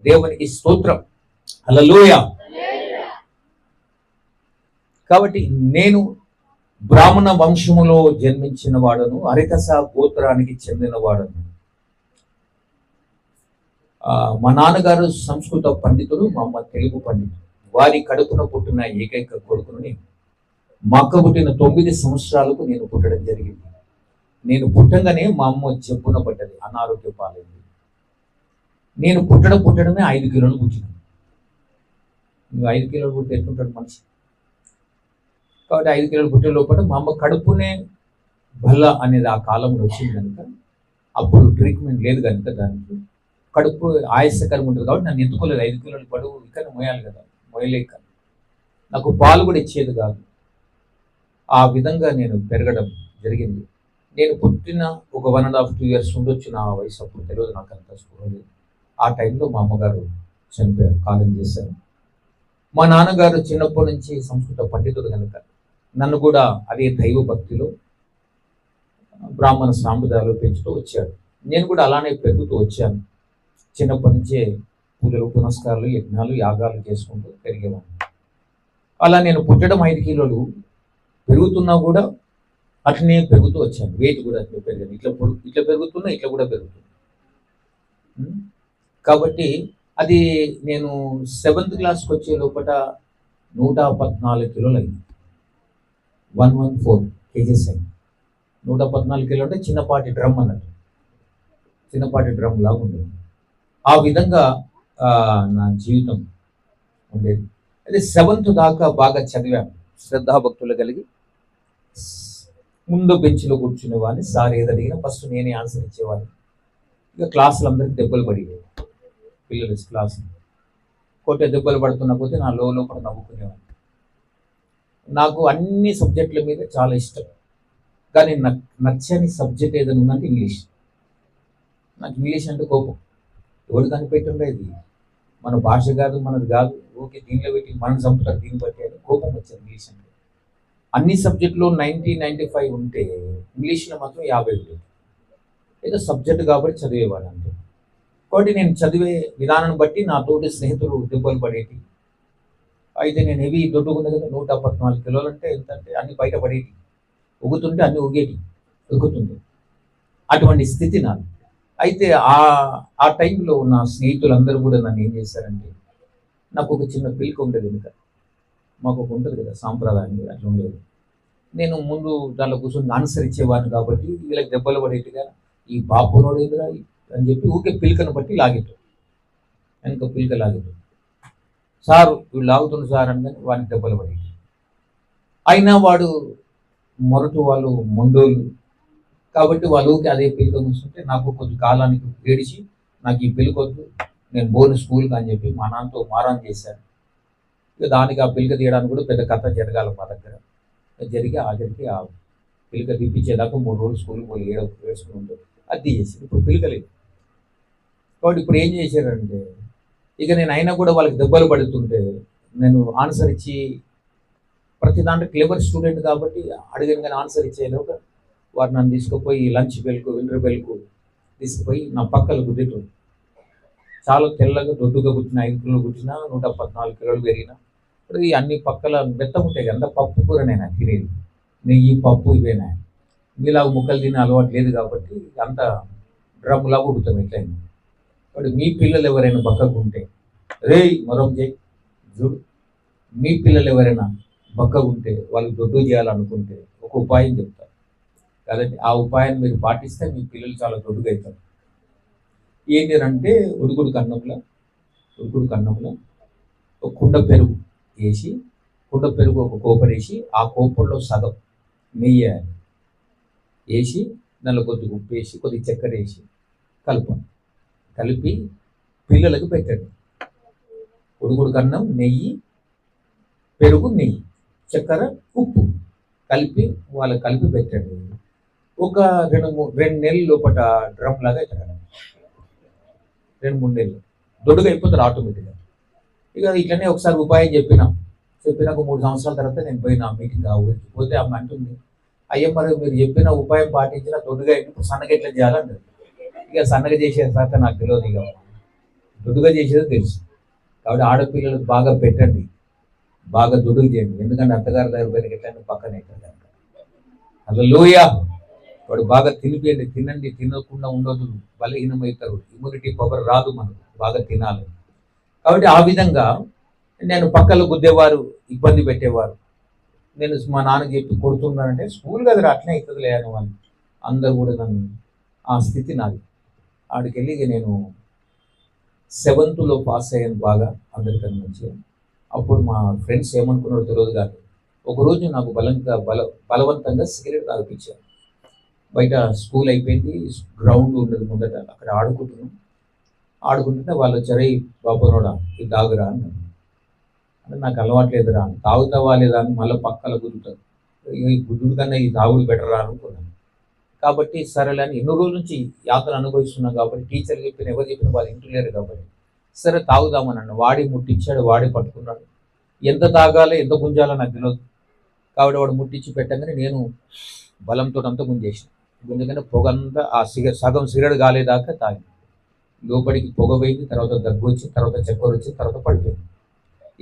దేవునికి స్తోత్రం. హల్లెలూయా. కాబట్టి నేను బ్రాహ్మణ వంశములో జన్మించిన వాడను, అరికస గోత్రానికి చెందిన వాడను. మా నాన్నగారు సంస్కృత పండితుడు, మా అమ్మ తెలుగు పండితుడు. వారి కడుపున పుట్టిన ఏకైక కొడుకును నేను. మా అక్క పుట్టిన 9 సంవత్సరాలకు నేను పుట్టడం జరిగింది. నేను పుట్టంగానే మా అమ్మ చెప్పున పడ్డది, అనారోగ్య పాలైంది. నేను పుట్టడమే 5 కిలోలు పుట్టినాను. 5 కిలోలు పుట్టి ఎట్లుంటాడు మనిషి? కాబట్టి 5 కిలోలు పుట్టే లోపల మా అమ్మ కడుపునే బల్ల అనేది ఆ కాలంలో వచ్చింది కనుక, అప్పుడు ట్రీట్మెంట్ లేదు కనుక దానికి కడుపు ఆయాసకరంగా ఉంటుంది కాబట్టి నన్ను ఎత్తుకోలేదు. 5 కిలోలు బరువు ఇక్కడ మోయాలి కదా, మోయలేక నాకు పాలు కూడా ఇచ్చేది కాదు. ఆ విధంగా నేను పెరగడం జరిగింది. నేను పుట్టిన ఒక 1.5 2 years ఉండొచ్చు నా వయసు, అప్పుడు తెలియదు, నాకు అంత స్కూల్. ఆ టైంలో మా అమ్మగారు చనిపోయారు, కాలం చేశారు. మా నాన్నగారు చిన్నప్పటి నుంచి సంస్కృత పండితుడు కనుక నన్ను కూడా అదే దైవ భక్తిలో బ్రాహ్మణ సాంప్రదాయాలు పెంచుతూ వచ్చాడు. నేను కూడా అలానే పెరుగుతూ వచ్చాను. చిన్నప్పటి నుంచే పూజలు, పునస్కారాలు, యజ్ఞాలు, యాగాలు చేసుకుంటూ పెరిగేవాడిని. అలా నేను పుట్టడం 5 కిలోలు, పెరుగుతున్నా కూడా అట్లనే పెరుగుతూ వచ్చాను. వెయిట్ కూడా అట్లా పెరిగాను. ఇట్లా పెరుగుతున్నా, ఇట్లా కూడా పెరుగుతున్నా. కాబట్టి అది నేను 7th క్లాస్కి వచ్చే లోపల 114 కిలోలు అయింది. 114 kgs అయింది. 114 కిలో అంటే చిన్నపాటి డ్రమ్ అన్నట్టు, చిన్నపాటి డ్రమ్ లాగా ఉండేది. ఆ విధంగా నా జీవితం ఉండేది. అయితే 7th దాకా బాగా చదివాను, శ్రద్ధాభక్తులు కలిగి. ముందు బెంచ్లో కూర్చునేవాడిని. సార్ ఏదడిగినా ఫస్ట్ నేనే ఆన్సర్ ఇచ్చేవాడిని. ఇక క్లాసులు అందరికీ దెబ్బలు పడేవి, పిల్లలు క్లాసు కొట్టే దెబ్బలు పడుతున్న పోతే నా లోపల నవ్వుకునేవాడిని. నాకు అన్ని సబ్జెక్టుల మీద చాలా ఇష్టం, కానీ నాకు నచ్చని సబ్జెక్ట్ ఏదైనా ఉందంటే ఇంగ్లీష్. నాకు ఇంగ్లీష్ అంటే కోపం. ఎవరు కనిపెట్టుండే, ఇది మన భాష కాదు, మనది కాదు, ఓకే దీనిలో పెట్టి మనం చంపుతారు, దీన్ని బట్టి అని కోపం వచ్చింది ఇంగ్లీష్ అంటే. అన్ని సబ్జెక్టులో 90 95 ఉంటే ఇంగ్లీష్లో మాత్రం 50 ఉండేది. ఏదో సబ్జెక్ట్ కాబట్టి చదివేవాడు అంతే. కాబట్టి నేను చదివే విధానం బట్టి నా తోటి స్నేహితులు దెబ్బలు పడేటి. అయితే నేను హెవీ దొడ్డుకున్నా కదా, 114 కిలోలు అంటే ఎంత అంటే అన్ని బయట పడేటి, ఉగుతుంటే అన్ని ఉగుతుంది. అటువంటి స్థితి నాది. అయితే ఆ టైంలో నా స్నేహితులందరూ కూడా నన్ను ఏం చేశారంటే, నాకు ఒక చిన్న పిల్క ఉండేది వెనుక, మాకు ఒక ఉంటుంది కదా సాంప్రదాయం, అట్లా ఉండేది. నేను ముందు దాంట్లో కూర్చొని ఆన్సర్ ఇచ్చేవాడిని కాబట్టి వీళ్ళకి దెబ్బలు పడేట్టుగా ఈ బాపునోడు ఎదురా అని చెప్పి ఊకే పిల్కను బట్టి లాగేటు, వెనుక పిల్క లాగేటు. సారు వీళ్ళు లాగుతుంది సార్ అని వాడిని దెబ్బలు పడేటి. అయినా వాడు మొరటు, వాళ్ళు మొండోళ్ళు కాబట్టి వాళ్ళు ఊకే అదే పిల్క కూర్చుంటే నాకు కొద్ది కాలానికి ఏడిచి నాకు ఈ పిల్కొద్దు, నేను బోను స్కూల్కి అని చెప్పి మా నాన్నతో మారాన్ చేశాను. ఇక దానికి ఆ పిల్క తీయడానికి కూడా పెద్ద కథ జరగాలి మా దగ్గర. జరిగి ఆ పిల్క తీపించేదాకా 3 రోజులు స్కూల్కి పోయి వేసుకుని ఉంటుంది. అది తీసేసి ఇప్పుడు పిల్క లేదు. కాబట్టి ఇప్పుడు ఏం చేశారంటే, ఇక నేను అయినా కూడా వాళ్ళకి దెబ్బలు పడుతుంటే నేను ఆన్సర్ ఇచ్చి, ప్రతి దాంట్లో క్లెవర్ స్టూడెంట్ కాబట్టి అడిగిన కానీ ఆన్సర్ ఇచ్చేలోక వారు నన్ను తీసుకుపోయి లంచ్ బెల్కు, వింటర్ బెల్కు తీసుకుపోయి నా పక్కలు గుద్దేటోడు. చాలా తెల్లగా దొడ్డుగా పుట్టిన 5 కిలోలు పుట్టిన 114 కిలోలు పెరిగిన. ఇప్పుడు ఈ అన్ని పక్కల మెత్తం ఉంటాయి కదా, పప్పు కూరనైనా తినేది, నెయ్యి పప్పు ఇవేనా. మీలాగా ముక్కలు తినే అలవాటు లేదు కాబట్టి అంత డ్రమ్లాగా ఉడుతాం ఎట్లయింది. కాబట్టి మీ పిల్లలు ఎవరైనా బక్కగా ఉంటే, రే మరొక చేయి చూడు, మీ పిల్లలు ఎవరైనా బక్కగా ఉంటే వాళ్ళు దొడ్డు చేయాలనుకుంటే ఒక ఉపాయం చెప్తారు కదండి. ఆ ఉపాయాన్ని మీరు పాటిస్తే మీ పిల్లలు చాలా దొడ్డుగా అవుతారు. ఏంటంటే ఉడుకుడు కన్నంలో ఒక కుండ పెరుగు వేసి, కుండ పెరుగు ఒక కోపర్ వేసి, ఆ కోపర్లో సగం నెయ్యి వేసి, దానిలో కొద్దిగా ఉప్పు వేసి, కొద్దిగా చక్కెర వేసి కలిపి పిల్లలకు పెట్టండి. ఉడుకుడు కన్నం, నెయ్యి, పెరుగు, నెయ్యి, చక్కెర, ఉప్పు కలిపి వాళ్ళకి కలిపి పెట్టండి. ఒక 2 నెలల లోపల డ్రమ్ లాగా అవుతారు. 2-3 నెలలు దొడ్డుగా అయిపోతారు ఆటోమేటిక్గా. ఇక ఇట్లనే ఒకసారి ఉపాయం చెప్పినాక 3 సంవత్సరాల తర్వాత నేను పోయినా మీటింగ్ ఆ ఊరికి పోతే ఆమె అంటుంది, అయ్యా మరి మీరు చెప్పిన ఉపాయం పాటించిన దొడ్డుగా అయినప్పుడు సన్నగా ఎట్లా చేయాలంటారు. ఇక సన్నగా చేసే తర్వాత నాకు తెలియదు, ఇక దుడుగా చేసేదో తెలుసు. కాబట్టి ఆడపిల్లలకు బాగా పెట్టండి, బాగా దుడుగు చేయండి. ఎందుకంటే అత్తగారి దగ్గర పోయిన ఎట్లా పక్కనే కదా. హల్లెలూయా. వాడు బాగా తినిపియండి, తినండి, తినకుండా ఉండదు, బలహీనమవుతారు, ఇమ్యూనిటీ పవర్ రాదు, మనకు బాగా తినాలి. కాబట్టి ఆ విధంగా నేను పక్కలు గుద్దేవారు, ఇబ్బంది పెట్టేవారు. నేను మా నాన్నకి చెప్పి కొడుతున్నానంటే స్కూల్ కదా అట్లనే అవుతుంది అని వాళ్ళు అందరూ కూడా నన్ను, ఆ స్థితి నాది. ఆడికి వెళ్ళి నేను 7th పాస్ అయ్యాను బాగా, అందరికన్నా మంచిగా. అప్పుడు మా ఫ్రెండ్స్ ఏమనుకున్నారో తెలియదు కానీ ఒకరోజు నాకు బలవంతంగా సిగరెట్ తాగిపించారు. బయట స్కూల్ అయిపోయింది, గ్రౌండ్ ఉండదు ముందట, అక్కడ ఆడుకుంటుంటే వాళ్ళు వచ్చారు, బాబునోడా ఇది తాగురా అన్నారు. అంటే నాకు అలవాట్లేదురా, తాగుతావా లేదా అని మళ్ళీ పక్కల గుద్దుతారు, ఈ గుద్దుడు కన్నా ఈ తాగుడు బెటరా అనుకున్నాను. కాబట్టి సరేలే అని ఎన్నో రోజుల నుంచి యాత్రలు అనుభవిస్తున్నాం కాబట్టి టీచర్లు చెప్పిన ఎవరు చెప్పిన వాళ్ళు ఇంటలేరు కాబట్టి సరే తాగుదామని అన్న. వాడి ముట్టించాడు, వాడి పట్టుకున్నాడు. ఎంత తాగాలో ఎంత గుంజాలో నాకు తెలియదు. కాబట్టి వాడు ముట్టించి పెట్టగానే నేను బలంతో అంతా గుంజేసిన. గుంజగానే పొగ అంతా ఆ సగం సిగరెట్ కాలేదాకా తాగి లోపలికి పొగ పోయింది, తర్వాత దగ్గు వచ్చింది, తర్వాత చక్కెర వచ్చింది, తర్వాత పడిపోయింది.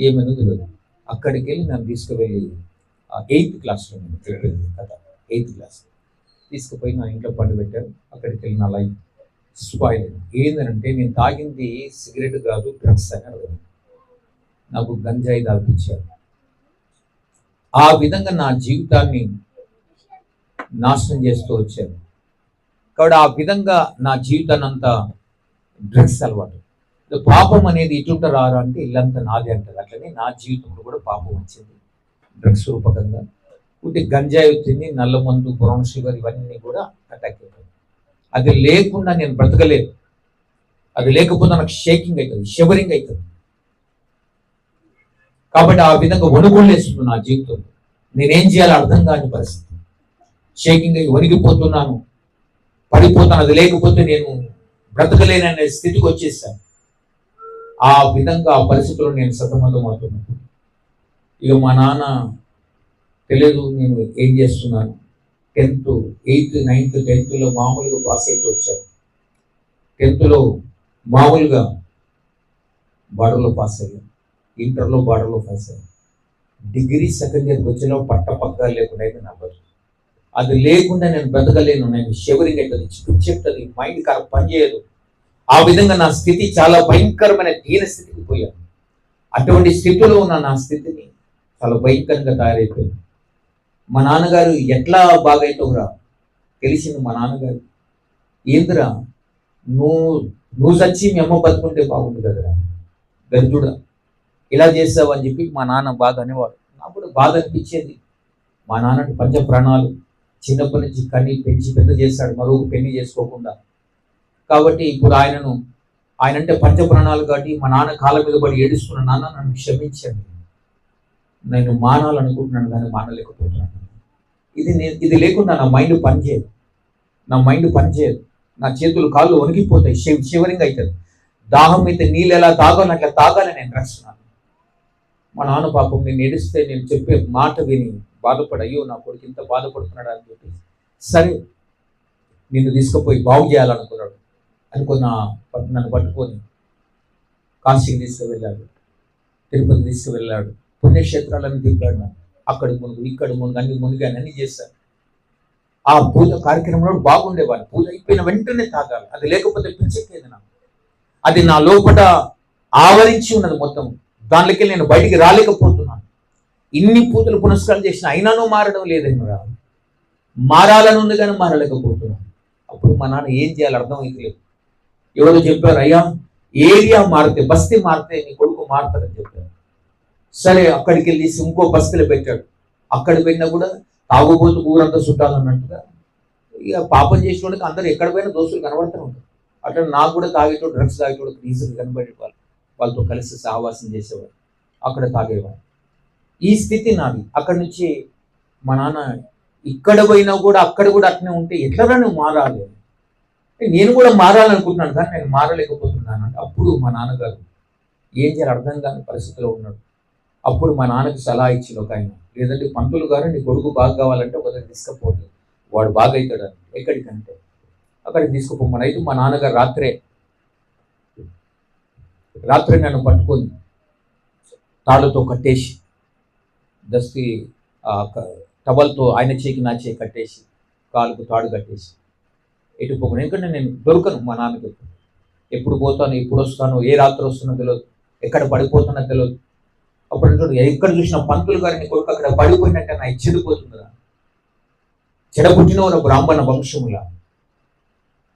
ఏమేనో తెలియదు. అక్కడికి వెళ్ళి నన్ను తీసుకువెళ్ళి 8th క్లాస్లో నేను చెప్పింది కథ. 8th క్లాస్ తీసుకుపోయి నా ఇంట్లో పండు పెట్టారు. అక్కడికి వెళ్ళి నా లైఫ్ స్పాయిల్ అయింది. ఏంటంటే నేను తాగింది సిగరెట్ కాదు, డ్రగ్స్ అని అడగదు. నాకు గంజాయి తాగిపించారు. ఆ విధంగా నా జీవితాన్ని నాశనం చేస్తూ వచ్చాను. కాబట్టి ఆ విధంగా నా జీవితాన్ని అంతా డ్రగ్స్ అలవాటు. పాపం అనేది ఇటుంట రారా అంటే ఇల్లంతా నాది అంటారు. అట్లనే నా జీవితంలో కూడా పాపం వచ్చింది డ్రగ్స్ రూపకంగా. ఉంటే గంజాయి వచ్చింది, నల్ల మందు, బ్రౌన్ షుగర్, ఇవన్నీ కూడా అటాక్ అయిపోయింది. అది లేకుండా నేను బ్రతకలేదు. అది లేకపోతే నాకు షేకింగ్ అవుతుంది, షివరింగ్ అవుతుంది. కాబట్టి ఆ విధంగా వణుకులేస్తుంది నా జీవితంలో. నేనేం చేయాలో అర్థం కాని పరిస్థితి. షేకింగ్ అయ్యి వణికిపోతున్నాను, పడిపోతాను. అది లేకపోతే నేను బ్రతకలేననే స్థితికి వచ్చేసాను. ఆ విధంగా ఆ పరిస్థితుల్లో నేను సతమతం అవుతున్నాను. ఇక మా నాన్న తెలియదు నేను ఏం చేస్తున్నాను. 10th, 8th, 9th, 10th మామూలుగా పాస్ అయితే వచ్చాను. 10th మామూలుగా బార్డర్లో పాస్ అయ్యాను. ఇంటర్లో బార్డర్లో పాస్ అయ్యాను. డిగ్రీ సెకండ్ ఇయర్కి వచ్చిన పక్కలు లేకుండా అయితే నా బతుకు. అది లేకుండా నేను బ్రతకలేను. నేను షివరింగ్ అవుతుంది, చెప్తుంది, మైండ్ పనిచేయదు. ఆ విధంగా నా స్థితి చాలా భయంకరమైన దీన స్థితికి పోయాను. అటువంటి స్థితిలో ఉన్న నా స్థితిని చాలా భయంకరంగా తయారైపోయింది. మా నాన్నగారు ఎట్లా బాగైతావురా తెలిసింది. మా నాన్నగారు ఏందిరా నువ్వు చచ్చి మీ అమ్మ బతుకుంటే బాగుంది కదరా, గర్జుడా ఇలా చేస్తావు అని చెప్పి మా నాన్న బాధ అనేవాడు. నాకు కూడా బాధ అనిపించేది. మా నాన్నటి పంచ ప్రాణాలు చిన్నప్పటి నుంచి కన్నీ పెంచి పెద్ద చేస్తాడు, మరో పెళ్లి చేసుకోకుండా. కాబట్టి ఇప్పుడు ఆయనంటే పంచ ప్రాణాలు కాబట్టి మా నాన్న కాళ్ళ మీద పడి ఏడుస్తున్న, నాన్న నన్ను క్షమించండి, నేను మానాలనుకుంటున్నాను కానీ మానలేకపోతున్నాను. ఇది లేకుండా నా మైండ్ పనిచేయదు. నా చేతులు కాళ్ళు వణికిపోతాయి, షివరింగ్ అవుతుంది. దాహం అయితే నీళ్ళు ఎలా తాగాలి అట్లా తాగాలి నేను రాస్తున్నాను. మా నాన్న పాపం నేను ఏడిస్తే నేను చెప్పే మాట విని బాధపడి, అయ్యో నా కొడుకు ఇంత బాధపడుతున్నాడు అని చెప్పి సరే నిన్ను తీసుకుపోయి బాగు చేయాలనుకున్నాడు. నన్ను పట్టుకొని కాశీకి తీసుకువెళ్ళాడు, తిరుపతి తీసుకువెళ్ళాడు, పుణ్యక్షేత్రాలను తిప్పాడు. నాకు అక్కడ మునుగు ఇక్కడ మునుగు అన్ని మునిగాని అన్ని చేశాను. ఆ పూజ కార్యక్రమంలో బాగుండేవాడు. పూజ అయిపోయిన వెంటనే తాగాలి, అది లేకపోతే పిచ్చెక్కేది నాకు. అది నా లోపల ఆవరించి ఉన్నది మొత్తం. దానిలోకి నేను బయటికి రాలేకపోతున్నాను. ఇన్ని పూజలు పునస్కారం చేసిన అయినానూ మారడం లేదని మారాలని ఉంది కానీ మారలేకపోతున్నాను. అప్పుడు మా నాన్న ఏం చేయాలి అర్థం అవుతలేదు. ఎవరు చెప్పారు, అయ్యా ఏరియా మారితే, బస్తీ మారితే నీ కొడుకు మారుతాడని చెప్పారు. సరే అక్కడికి వెళ్ళి ఇంకో బస్తీలో పెట్టాడు. అక్కడ పెట్టినా కూడా తాగుబోతు ఊరంతా చుట్టాలన్నట్టుగా ఇక పాపం చేసేవాడికి అందరూ ఎక్కడ పోయినా దోస్తులు కనబడుతూ ఉంటారు. అట్లా నాకు కూడా తాగేటోడు, డ్రగ్స్ తాగేటోడు ఈజీగా కనబడేవాళ్ళు. వాళ్ళతో కలిసి సహవాసం చేసేవాడు, అక్కడ తాగేవాడు. ఈ స్థితి నాది. అక్కడి నుంచి మా నాన్న ఇక్కడ పోయినా కూడా అక్కడ కూడా అట్నే ఉంటే ఎట్లా నువ్వు మారాలి, నేను కూడా మారాలనుకుంటున్నాను కానీ నేను మారలేకపోతున్నాను అంటే అప్పుడు మా నాన్నగారు ఏం చేయాలి అర్థం కాని పరిస్థితిలో ఉన్నాడు. అప్పుడు మా నాన్నకి సలహా ఇచ్చిన ఒక ఆయన, లేదంటే పంతులు గారు నీ కొడుకు బాగా కావాలంటే ఒక దగ్గర తీసుకుపోతుంది, వాడు బాగా అవుతాడు అని. ఎక్కడికంటే అక్కడికి తీసుకుపోమని. అయితే మా నాన్నగారు రాత్రే రాత్రి నన్ను పట్టుకొని తాళ్ళతో కట్టేసి దస్తి టవల్తో ఆయన చేయికి నా చేయి కట్టేసి కాలుకు తాడు కట్టేసి ఎటు పోకను. ఎందుకంటే నేను దొరకను మా నాన్నకి. ఎప్పుడు పోతాను, ఎప్పుడు వస్తాను, ఏ రాత్రి వస్తున్నా తెలియదు, ఎక్కడ పడిపోతున్నా తెలియదు. అప్పుడు అంటాడు, ఎక్కడ చూసిన పంతులు గారిని కొడుకు అక్కడ పడిపోయినట్టే నా చెడిపోతుందిరా, చెడబుట్టినవారు బ్రాహ్మణ వంశములా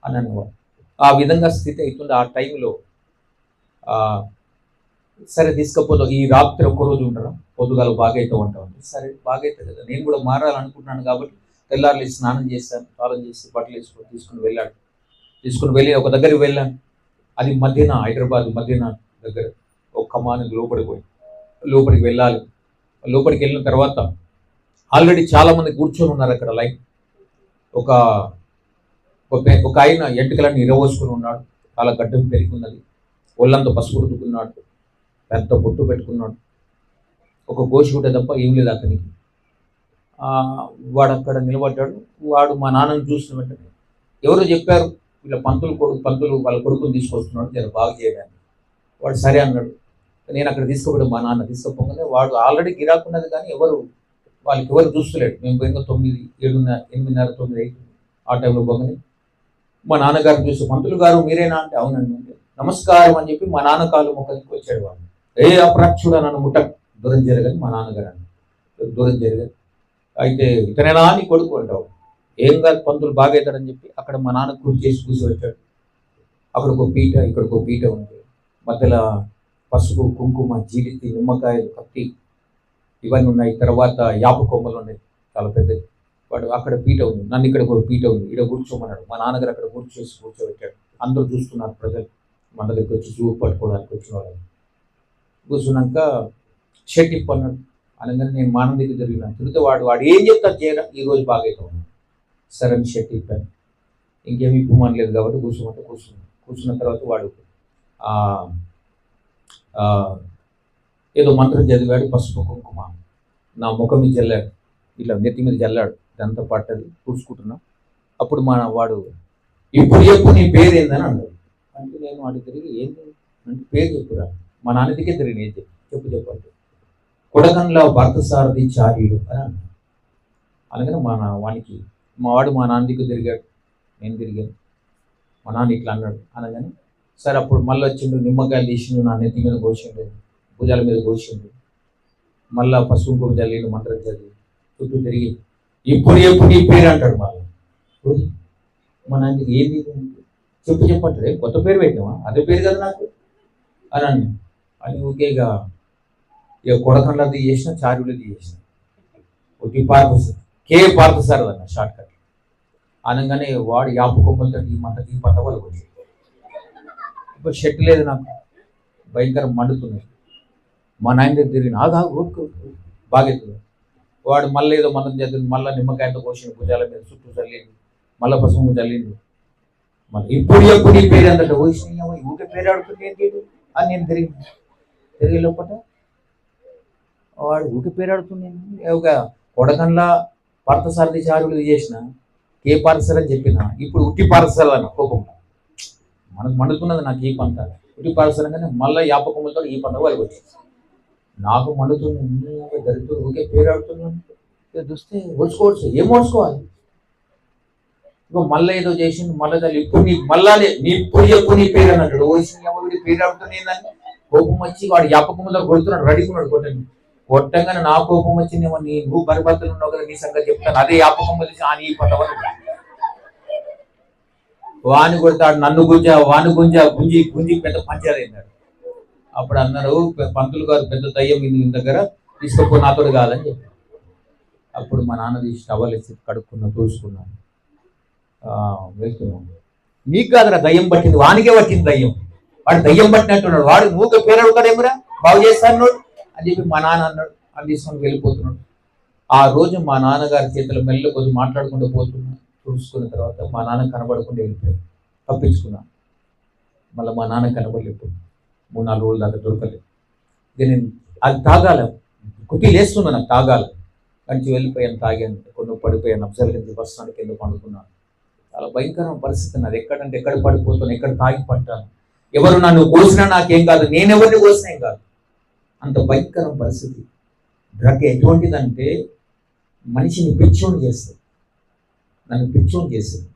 అని అనేవాడు. ఆ విధంగా స్థితి అవుతుంది ఆ టైంలో. సరే తీసుకపోతావు, ఈ రాత్రి ఒక్కరోజు ఉండరా, పొద్దుగాలు బాగైతే ఉంటావు. సరే బాగైతే కదా, నేను కూడా మారాలనుకుంటున్నాను కాబట్టి తెల్లారులు స్నానం చేస్తాను, స్నానం చేసి బట్టలు వేసుకొని తీసుకుని వెళ్ళి ఒక దగ్గరికి వెళ్ళాను. అది మదీనా, హైదరాబాద్ మదీనా దగ్గర ఒక కమానికి లోపలికి వెళ్ళాలి. లోపలికి వెళ్ళిన తర్వాత ఆల్రెడీ చాలామంది కూర్చొని ఉన్నారు అక్కడ లైన్. ఒక ఆయన ఎంటికలన్నీ ఇరవోసుకుని ఉన్నాడు, చాలా గడ్డం పెరిగి ఉన్నది, ఒళ్ళంతా పసుపు రుద్దుకున్నాడు, పెద్ద బొట్టు పెట్టుకున్నాడు, ఒక గోషుగుడ్డ తప్ప ఏం లేదు అతనికి. వాడు అక్కడ నిలబడ్డాడు. వాడు మా నాన్నని చూసిన వెంటనే ఎవరో చెప్పారు, వీళ్ళ పంతులు వాళ్ళ కొడుకుని తీసుకొస్తున్నాడు నేను బాగు చేయడానికి. వాడు సరే అన్నాడు. నేను అక్కడ తీసుకుపోయాడు మా నాన్న. తీసుకుపోగానే వాడు ఆల్రెడీ గిరాకున్నది కానీ వాళ్ళకి ఎవరు చూస్తలేడు. మేము పోయిన 9, 7:30, 8:30, 9 అవుతుంది. ఆ టైంలో పోగానే మా నాన్నగారు చూసి, పంతులు గారు మీరేనా అంటే అవునండి అంటే నమస్కారం అని చెప్పి మా నాన్న కాలు మొక్కనికి వచ్చాడు. వాడు అప్రాక్షుడా నన్ను ముట్టకు, దూరం జరగని మా నాన్నగారు అని. దూరం జరగదు. అయితే ఇతనేనా అని కొడుకు అంటావు, ఏం కాదు పంతులు బాగవుతాడని చెప్పి అక్కడ మా నాన్న కుర్చీ చేసి కూర్చోబెట్టాడు. అక్కడ ఒక పీట, ఇక్కడ ఒక పీట ఉంది, మధ్యలో పసుపు, కుంకుమ, జీడితి, నిమ్మకాయలు, కత్తి ఇవన్నీ ఉన్నాయి. తర్వాత యాప కొమ్మలు ఉన్నాయి చాలా పెద్దవి. వాడు అక్కడ పీట ఉంది, నన్ను ఇక్కడ ఒక పీట ఉంది, ఇక్కడ కూర్చోమన్నాడు. మా నాన్నగారు అక్కడ కూర్చోబెట్టాడు. అందరూ చూస్తున్నారు ప్రజలు, మన దగ్గరికి వచ్చి జూ పట్టుకోవడానికి వచ్చిన వాళ్ళని. కూర్చున్నాక షర్ట్ ఇప్పన్నాడు. అనగానే నేను మా నాన్న దగ్గర తిరిగినాను. తిరిగితే వాడు ఏం చెప్తాడు చేయరా, ఈరోజు బాగైతే ఉన్నాను. సరే అని షర్ట్ ఇప్పాను. ఇంకేమి ఇప్పమనలేదు కాబట్టి కూర్చున్న తర్వాత వాడు ఏదో మంత్రం చదివాడు. పసుపు కుంకుమ నా ముఖం మీద జల్లాడు, ఇట్లా నెత్తి మీద జల్లాడు. ఇదంతా పట్టది కూర్చుకుంటున్నా. అప్పుడు వాడు ఇప్పుడు నీ పేరు ఏందని అన్నాడు. అంటే నేను వాడికి తిరిగి ఏంటి అంటే పేరు చెప్పురా. మా నాన్న దగ్గర తిరిగి ఏం చెప్పండి. కొడకండ్ల పార్థసారథి చార్యుడు అని అన్నాడు. అలాగనే వాడికి వాడు మా నాన్న దగ్గర తిరిగాడు, నేను తిరిగాను. మా నాన్న ఇట్లా అన్నాడు. అనగానే సరే అప్పుడు మళ్ళీ వచ్చిండు, నిమ్మకాయలు తీసిండు, నా నెత్తి మీద కోసిండు, భుజాల మీద కోసిండు. మళ్ళా పసుపు కుంకుమ జల్లిండు, మంత్రం చదివి చుట్టూ తిరిగి ఇప్పుడు నీ పేరు అంటాడు. మళ్ళీ మా నాన్నకి ఏంది చెప్పంటాడు. కొత్త పేరు పెట్టామా, అదే పేరు కదా నాకు అని అని ఊకేగా ఇక కొడకండ్లది చేసిన, చార్యులది చేసిన, ఒకటి పార్థసారథి అన్న షార్ట్ కట్. అనగానే వాడు యాప కొమ్మలతో ఈ పంట వాళ్ళకి వచ్చింది. ఇప్పుడు షర్ట్ లేదు నాకు, భయంకరం మండుతున్నాయి. మా నాయన దగ్గర తిరిగిన బాగెత్తుంది. వాడు మళ్ళీ ఏదో మనం చదివి మళ్ళీ నిమ్మకాయతో కోసిన, భుజాల మీద చుట్టూ చల్లిండు, మళ్ళీ పసుపు చల్లిండు. మళ్ళీ ఇప్పుడు ఈ పేరు అందట పోసిన ఊకే పేరు ఆడుతుంది ఏంటి అని నేను తిరిగి లోపల వాడు ఊకే పేరు ఆడుతుంది. ఒక కొడకండ్ల పార్థసారథి చార్యులు చేసిన పార్థసారథి అని చెప్పిన, ఇప్పుడు ఉట్టి పార్థసారథి అన్న కోపం మనకు మండుతున్నది. నాకు ఈ పంట ఉట్టి పార్థసారథి కానీ మళ్ళీ యాప కొమ్మలతో ఈ పంట వాళ్ళకి వచ్చింది. నాకు మండుతుంది, దరిద్రం ఊకే పేరు ఆడుతున్నాను. చూస్తే ఓడ్చుకోవచ్చు, ఏం ఓడ్చుకోవాలి. ఇక మళ్ళీ ఏదో చేసిండు, మళ్ళీ ఇప్పుడు నీ పేరు అని అంటాడు. ఓడి పేరు ఆడుతుంది ఏందని కోపం వచ్చి వాడు యాప కొమ్మలో కొడుతున్నాడు, రెడీకున్నాడు కొట్టండి. కొట్టంగానే నా కోపం వచ్చింది. నువ్వు బరిబద్దలు ఉన్నావు కదా, నీ సంగతి చెప్తాను. అదే యాప కొమ్మలు ఈ పంట వాని కొడతాడు, నన్ను వాని గుంజి పెద్ద పంచాలైనాడు. అప్పుడు అన్నారు, పంతులు గారు పెద్ద దయ్యం ఇంటి దగ్గర తీసుకపో, నాతో కాదని చెప్పి. అప్పుడు మా నాన్న తీసి టవల్ వేసి కడుక్కున్నా, తోసుకున్నాను, వెళ్తున్నాను. నీకు కాదురా దయ్యం పట్టింది, వానికే పట్టింది దయ్యం. వాడు దయ్యం పట్టినట్టున్నాడు. వాడు మూక పేరు అడుగుతాడేమరా, బాగు చేస్తాను అని చెప్పి మా నాన్న అన్నాడు. అని తీసుకొని వెళ్ళిపోతున్నాడు. ఆ రోజు మా నాన్నగారి చేతుల మెల్ల కొద్దిగా మాట్లాడుకుంటూ పోతున్నా. చూసుకున్న తర్వాత మా నాన్న కనబడకుండా వెళ్ళిపోయాడు, తప్పించుకున్నాను. మళ్ళీ మా నాన్న కనబడలేదు. 3-4 రోజుల దాకా దొరకలేదు. ఇక నేను అది తాగాల, కుట్టి లేస్తున్నా, నాకు తాగాల. కంచి వెళ్ళిపోయాను, తాగాను, కొన్ని పడిపోయాను. అబ్జర్వేషన్ బస్ స్టాండ్కి వెళ్ళి పండుకున్నాను. చాలా భయంకరమైన పరిస్థితి నాది. ఎక్కడంటే ఎక్కడ పడిపోతాను, ఎక్కడ తాగి పట్టాను. ఎవరు నన్ను కోసినా నాకేం కాదు, నేనెవరిని కోసినా ఏం కాదు. అంత భయంకరం పరిస్థితి. డ్రగ్ ఎటువంటిదంటే మనిషిని పిచ్చోని చేస్తుంది. నన్ను పిచ్చోని చేస్తుంది.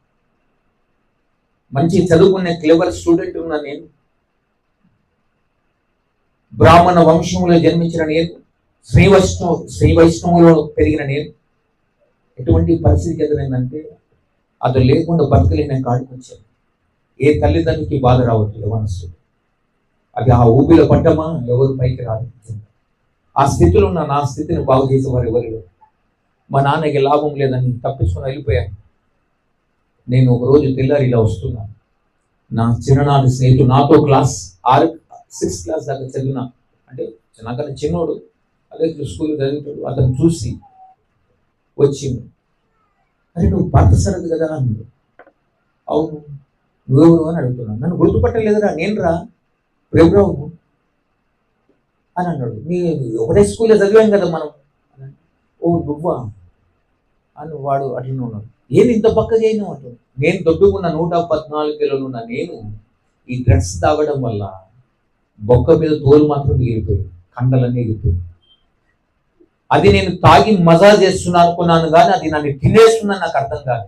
మంచి చదువుకునే క్లెవర్ స్టూడెంట్ ఉన్నా నేను, బ్రాహ్మణ వంశంలో జన్మించిన నేను, శ్రీ వైష్ణవులో పెరిగిన నేను, ఎటువంటి పరిస్థితి ఎదురైందంటే అది లేకుండా బతకలేని కాడికి వచ్చాను. ఏ తల్లిదండ్రులకి బాధ రావద్దు యవనస్తు. అది ఆ ఊపిలో పడ్డమా ఎవరు పైకి రాదు. ఆ స్థితిలో ఉన్న నా స్థితిని బాగు చేసేవారు ఎవరు. మా నాన్నకి లాభం లేదని తప్పించుకొని వెళ్ళిపోయాను. నేను ఒకరోజు తెల్లారి ఇలా వస్తున్నాను. నా చిన్ననాటి స్నేహితుడు, నాతో క్లాస్ 6th క్లాస్ దాకా చదివిన, అంటే నాకన్నా చిన్నోడు, అదే స్కూల్ చదువుతాడు, అతను చూసి వచ్చింది. అరే నువ్వు పార్థసారథి కదా అన్నాడు. అవును, నువ్వెవరు అని అడుగుతున్నాను. నన్ను గుర్తుపట్టలేదురా, నేను రా ప్రభురావు అని అన్నాడు. నీ ఒకటే స్కూల్లో చదివాం కదా మనం. ఓ నువ్వా అని వాడు అట్లనే ఉన్నాడు. ఏం ఇంత పక్కగా అయినా అంటాడు. నేను దొడ్డుకున్న 114 కిలోలు ఉన్న నేను ఈ డ్రగ్స్ తాగడం వల్ల బొక్క మీద తోలు మాత్రం మిగిలిపోయింది, కండలన్నీ ఎగిరిపోయింది. అది నేను తాగి మజా చేస్తున్నా అనుకున్నాను, కానీ అది నన్ను తినేస్తున్నా నాకు అర్థం కాదు.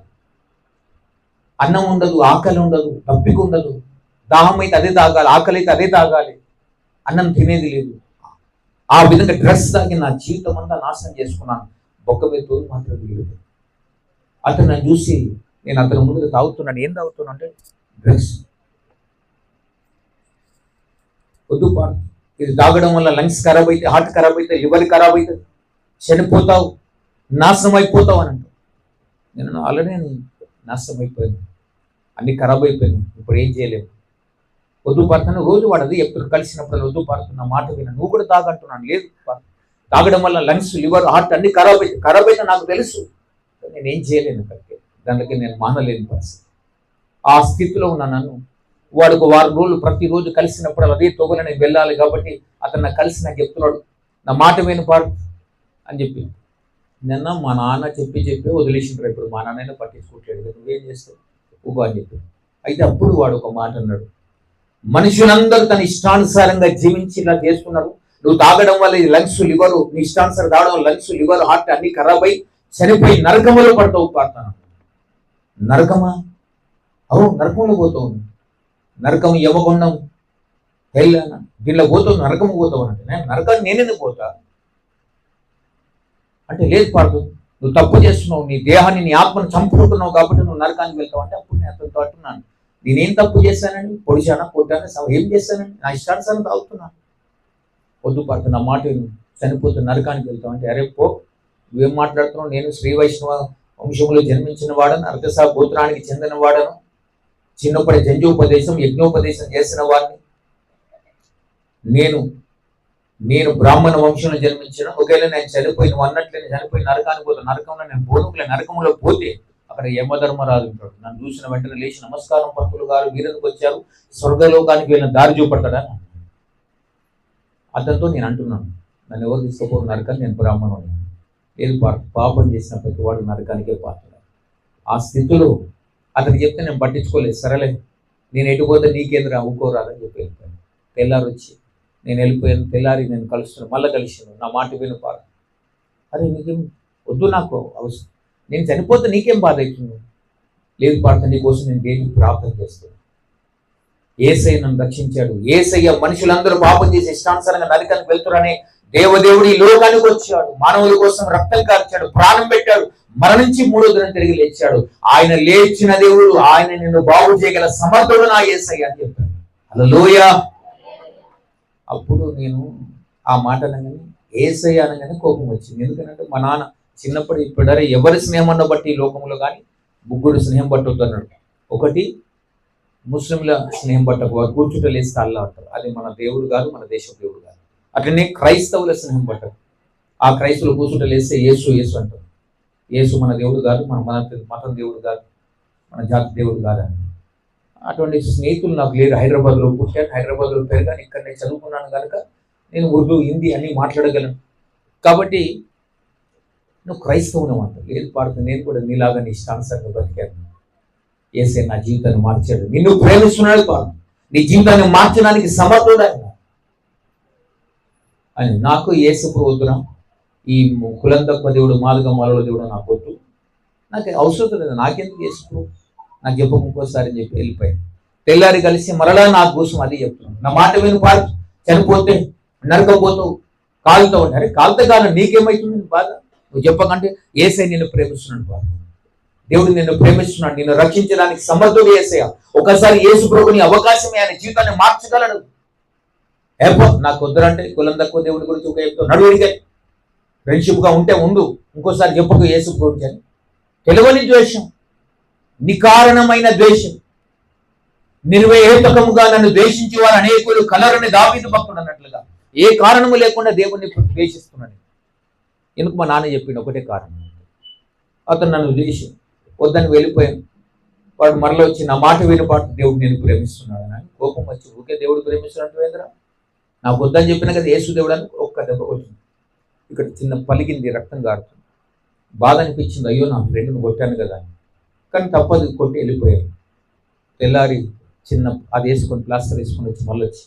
అన్నం ఉండదు, ఆకలి ఉండదు, తప్పిక ఉండదు. దాహం అయితే అదే తాగాలి, ఆకలి అయితే అదే తాగాలి, అన్నం తినేది లేదు. ఆ విధంగా డ్రగ్స్ తాగి నా జీవితం అంతా నాశనం చేసుకున్నాను. బొక్క మీద తోలు మాత్రం మిగిలిపోయింది. అతను నన్ను చూసి, నేను అతని ముందు తాగుతున్నాను. ఏం తాగుతున్నా అంటే డ్రగ్స్. వద్దు పా, ఇది తాగడం వల్ల లంగ్స్ ఖరాబ్ అయితే, హార్ట్ ఖరాబ్ అయితే, లివర్ ఖరాబ్ అవుతుంది, చనిపోతావు, నాశనం అయిపోతావు అని అంటావు. నేను ఆల్రెడీ నాశనం అయిపోయాను, అన్ని ఖరాబ్ అయిపోయాను, ఇప్పుడు ఏం చేయలేము. వద్దు పాడుతాను రోజు వాడది ఎప్పుడు కలిసినప్పుడు వద్దు పాడుతున్న మాట విన, నువ్వు కూడా తాగంటున్నాను. లేదు, తాగడం వల్ల లంగ్స్, లివర్, హార్ట్ అన్ని ఖరాబ్ అయితే నాకు తెలుసు, నేనేం చేయలేను. కరెక్ట్, దానికి నేను మానలేని పరిస్థితి. ఆ స్థితిలో ఉన్న నన్ను వాడు 1 వారం రోజులు ప్రతిరోజు కలిసినప్పుడు అదే తొగలు నేను వెళ్ళాలి కాబట్టి అతను నాకు కలిసి నాకు చెప్తున్నాడు, నా మాట విను పాడు అని చెప్పి. నిన్న మా నాన్న చెప్పి వదిలేసింటారు. ఇప్పుడు మా నాన్న పట్టించుకోవట్లేదు, నువ్వేం చేస్తావు ఊగో అని చెప్పి. అయితే అప్పుడు వాడు ఒక మాట అన్నాడు, మనుషులందరూ తన ఇష్టానుసారంగా జీవించి ఇలా చేసుకున్నారు. నువ్వు తాగడం వల్ల ఈ లంగ్స్, లివర్, నీ ఇష్టానుసారం తాగడం వల్ల లంగ్స్, లివర్, హార్ట్ అన్ని ఖరాబ్ అయి చనిపోయి నరకంలో పడతావు. పాడతాను. నరకమా? అవును, నరకంలో పోతావు. నరకం, యమగుండం, హెల్ దీనిలో పోతావు, నరకం పోతావు అంటే. నరకాన్ని నేనెందుకు పోతా అంటే, లేదు పాడు, నువ్వు తప్పు చేస్తున్నావు, నీ దేహాన్ని, నీ ఆత్మను చంపుకుంటున్నావు కాబట్టి నువ్వు నరకానికి వెళ్తావు అంటే. అప్పుడు నేను అతనితో అంటున్నాను, నేనేం తప్పు చేశానండి? పొడిచానా, కొట్టానా, ఏం చేశానండి? నా ఇష్టానుసారం తాగుతున్నాను. వద్దు పాడు, నా మాట చనిపోతే నరకానికి వెళ్తావు అంటే. అరే పో, నువ్వేం మాట్లాడుతున్నావు? నేను శ్రీ వైష్ణవ వంశంలో జన్మించిన వాడను, అర్ధసా గోత్రానికి చెందిన వాడను, చిన్నప్పటి జంజోపదేశం, యజ్ఞోపదేశం చేసిన వాడిని నేను బ్రాహ్మణ వంశంలో జన్మించిన. ఒకవేళ నేను చనిపోయిన అన్నట్లు నేను చనిపోయి నరకానికి పోతాను. నరకంలో నేను పోనుకులే. నరకంలో పోతే అక్కడ యమధర్మరాజు ఉంటాడు. నన్ను చూసిన వెంటనే లేచి, నమస్కారం పంతులు గారు, మీరెందుకు వచ్చారు? స్వర్గలోకానికి వెళ్ళిన దారి చూపడతాడా? అతనితో నేను అంటున్నాను, నన్ను ఎవరు తీసుకుపోరు నరకాన్ని, నేను బ్రాహ్మణుని. లేదు, పాపం చేసిన ప్రతి వాడు నరకానికే పాత్ర. ఆ స్థితిలో అతనికి చెప్తే నేను పట్టించుకోలేదు. సరేలే, నేను ఎటుపోతే నీకేంద్ర ఊకోరాదని చెప్పి వెళ్ళిపోయాను. తెల్లారి వచ్చి నేను వెళ్ళిపోయాను. తెల్లారి నేను కలుస్తున్నాను, మళ్ళీ కలిసాను. నా మాట విను పాడు. అరే నీకేం వద్దు, నాకు అవసరం, నేను చనిపోతే నీకేం బాధ అవుతుంది? లేదు పాడుతా, నీకోసం నేను దేవుడికి ప్రార్థన చేస్తాను. యేసయ్య నన్ను రక్షించాడు. యేసయ్య మనుషులందరూ పాపం చేసి ఇష్టానుసారంగా నరకానికి వెళ్తారనే దేవదేవుడు ఈ లోకానికి వచ్చాడు, మానవుల కోసం రక్తం కార్చాడు, ప్రాణం పెట్టాడు, మరణించి 3వ దినం తిరిగి లేచాడు. ఆయన లేచిన దేవుడు, ఆయన నిన్ను బాగు చేయగల సమర్థుడు నా యేసయ్య అని చెప్పాడు. హల్లెలూయా. అప్పుడు నేను ఆ మాట అనగానే, యేసయ్య అనగానే కోపం వచ్చింది. ఎందుకంటే మా నాన్న చిన్నప్పుడు ఇప్పుడరే ఎవరి స్నేహం బట్టి ఈ లోకంలో కానీ 3 స్నేహం పట్టుతున్నాడు. ఒకటి ముస్లింల స్నేహం పట్టకు, వారు కూర్చుంటే లేస్తే అల్లా అంటారు, అది మన దేవుడు కాదు, మన దేశం దేవుడు కాదు. అట్లనే క్రైస్తవుల స్నేహం పట్టకు, ఆ క్రైస్తవులు కూర్చుంటే లేస్తే యేసు యేసు అంటారు. యేసు మన దేవుడు కాదు, మన మతం దేవుడు కాదు, మన జాతి దేవుడు కాదు అని. అటువంటి స్నేహితులు నాకు లేరు. హైదరాబాద్లో పుట్టాను, హైదరాబాద్లో పెరిగాను, ఇక్కడ నేను చదువుకున్నాను కనుక నేను ఉర్దూ, హిందీ అన్నీ మాట్లాడగలను. కాబట్టి నువ్వు క్రైస్తవును అంటావు. లేదు పాడుతుంది, నేను కూడా నీలాగా నీ ఇష్టానుసారంగా బతికాను. యేసయ్య నా జీవితాన్ని మార్చాడు. నిన్ను ప్రేమిస్తున్నాడు పాడు, నీ జీవితాన్ని మార్చడానికి సమర్థుడు ఆయన అని. నాకు యేసు వద్దున, ఈ కులం తక్కువ దేవుడు, మాలుగా మాలలో దేవుడు నాకు వద్దు, నాకు అవసరం లేదు, నాకెందుకు యేసు, నాకు చెప్పు ఇంకోసారి అని చెప్పి వెళ్ళిపోయాను. తెల్లారి కలిసి మరలా నా కోసం అది చెప్తున్నాను, నా మాట విని పాడు, చనిపోతే నరకపోతావు, కాలుతో ఉంటారు. కాలుతో కాలం నీకేమవుతుంది బాధ? నువ్వు చెప్పకంటే యేసయ్య నిన్ను ప్రేమిస్తున్నాడు బాధ. దేవుడు నిన్ను ప్రేమిస్తున్నాడు, నిన్ను రక్షించడానికి సమర్థుడు యేసయ్య. ఒకసారి యేసు ప్రభుని అవకాశమే, ఆయన జీవితాన్ని మార్చగలడు. నాకు వద్దురంటే కులం తక్కువ దేవుడి గురించి ఒక చెప్తావు, నడువుడిగా ఫ్రెండ్షిప్గా ఉంటే ఉండు, ఇంకోసారి చెప్పకు యేసు ప్రభుకి అని. తెలియని ద్వేషం, నికారణమైన ద్వేషం, నిర్వేహేతకముగా నన్ను ద్వేషించి వారు అనేకులు కలరని దావీదు భక్తుడు అన్నట్లుగా ఏ కారణము లేకుండా దేవుడిని ద్వేషిస్తున్నాడు. ఎందుకు? మా నాన్న చెప్పిండు ఒకటే కారణం, అతను నన్ను ద్వేషి వద్దని వెళ్ళిపోయాను. వాడు మరలో వచ్చి నా మాట వినపాటు దేవుడు నేను ప్రేమిస్తున్నాడు అని కోపం వచ్చి, ఊకే దేవుడు ప్రేమిస్తున్నట్టు వేంద్రా, నాకు వద్దని చెప్పినా కదా యేసు దేవుడు అని ఒక్క దెబ్బ కొట్టింది. ఇక్కడ చిన్న పలిగింది, రక్తం గారుతుంది. బాధ అనిపించింది, అయ్యో నా ఫ్రెండ్ని కొట్టాను కదా అని. కానీ తప్పదు, కొట్టి వెళ్ళిపోయాను. తెల్లారి చిన్న అది వేసుకొని ప్లాస్టర్ వేసుకొని వచ్చి మళ్ళీ వచ్చి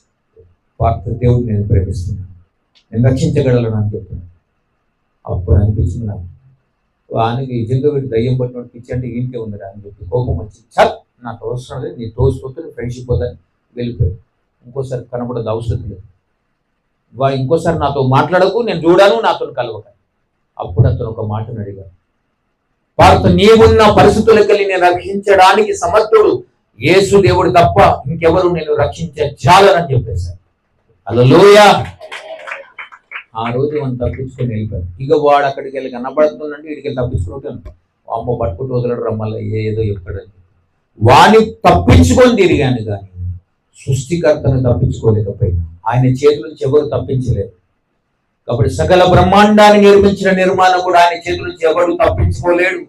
వార్త దేవుడు నేను ప్రేమిస్తున్నాను, నేను రక్షించగలను అని చెప్తున్నాను. అప్పుడు అనిపించింది నాకు, ఆయనకి నిజంగా వీడు దయ్యం పట్టినట్టు పిచ్చి అంటే ఇంకే ఉందిరా అని చెప్పి కోపం వచ్చి, చల్ నాకు అవసరం లేదు, నీ తోసిపోతే ఫ్రెండ్షిప్ పోదని వెళ్ళిపోయాను. ఇంకోసారి కనబడదు, అవసరం లేదు. వాడు ఇంకోసారి నాతో మాట్లాడకు, నేను చూడాను, నాతో కలవక. అప్పుడు అతను ఒక మాటను అడిగాడు, వారితో నీవున్న పరిస్థితులకెళ్ళి నేను రక్షించడానికి సమర్థుడు యేసు దేవుడు తప్ప ఇంకెవరు నేను రక్షించాలని చెప్పేశారు. హల్లెలూయా. ఆ రోజు మనం తప్పించుకొని వెళ్ళిపోయాడు. ఇక వాడు అక్కడికి వెళ్ళి కనబడుతుందంటే వీడికి వెళ్ళి తప్పించుకుంటాను, అమ్మ పట్టుకుంటూ వదలడు రమ్మల్లా ఏదో చెప్పాడని వాడిని తప్పించుకొని తిరిగాను. కానీ సృష్టికర్తను తప్పించుకోలేకపోయినా, ఆయన చేతుల నుంచి ఎవరు తప్పించలేదు. కాబట్టి సకల బ్రహ్మాండాన్ని నిర్మించిన నిర్మాణకుడు ఆయన చేతుల నుంచి ఎవరు తప్పించుకోలేడు.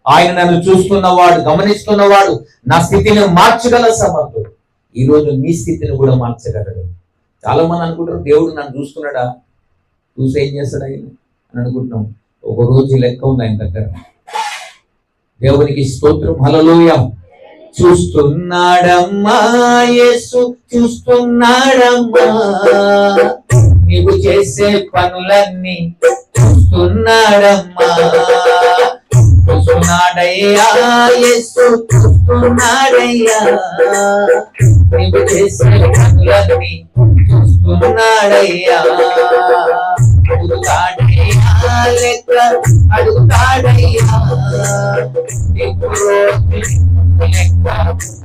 ఆయన నన్ను చూస్తున్నవాడు, గమనిస్తున్నవాడు, నా స్థితిని మార్చగల సమర్థుడు. ఈరోజు నీ స్థితిని కూడా మార్చగలడు. చాలా మంది అనుకుంటారు దేవుడు నన్ను చూస్తున్నాడా, చూసి ఏం చేస్తాడు ఆయన అని అనుకుంటున్నాం. ఒక రోజు లెక్క ఉంది ఆయన దగ్గర. దేవునికి స్తోత్రం, హల్లెలూయా. చూస్తున్నాడమ్మా యేసు, చూస్తున్నాడమ్మా, నీవు చేసే పనులన్నీ చూస్తున్నాడమ్మా. చూస్తున్నాడయ్యా యేసు, చూస్తున్నాడయ్యా, నీవు చేసే పనులన్నీ చూస్తున్నాడయ్యా. అడుగుతాడయ్యా లెక్క అడుగుతాడయ్యా,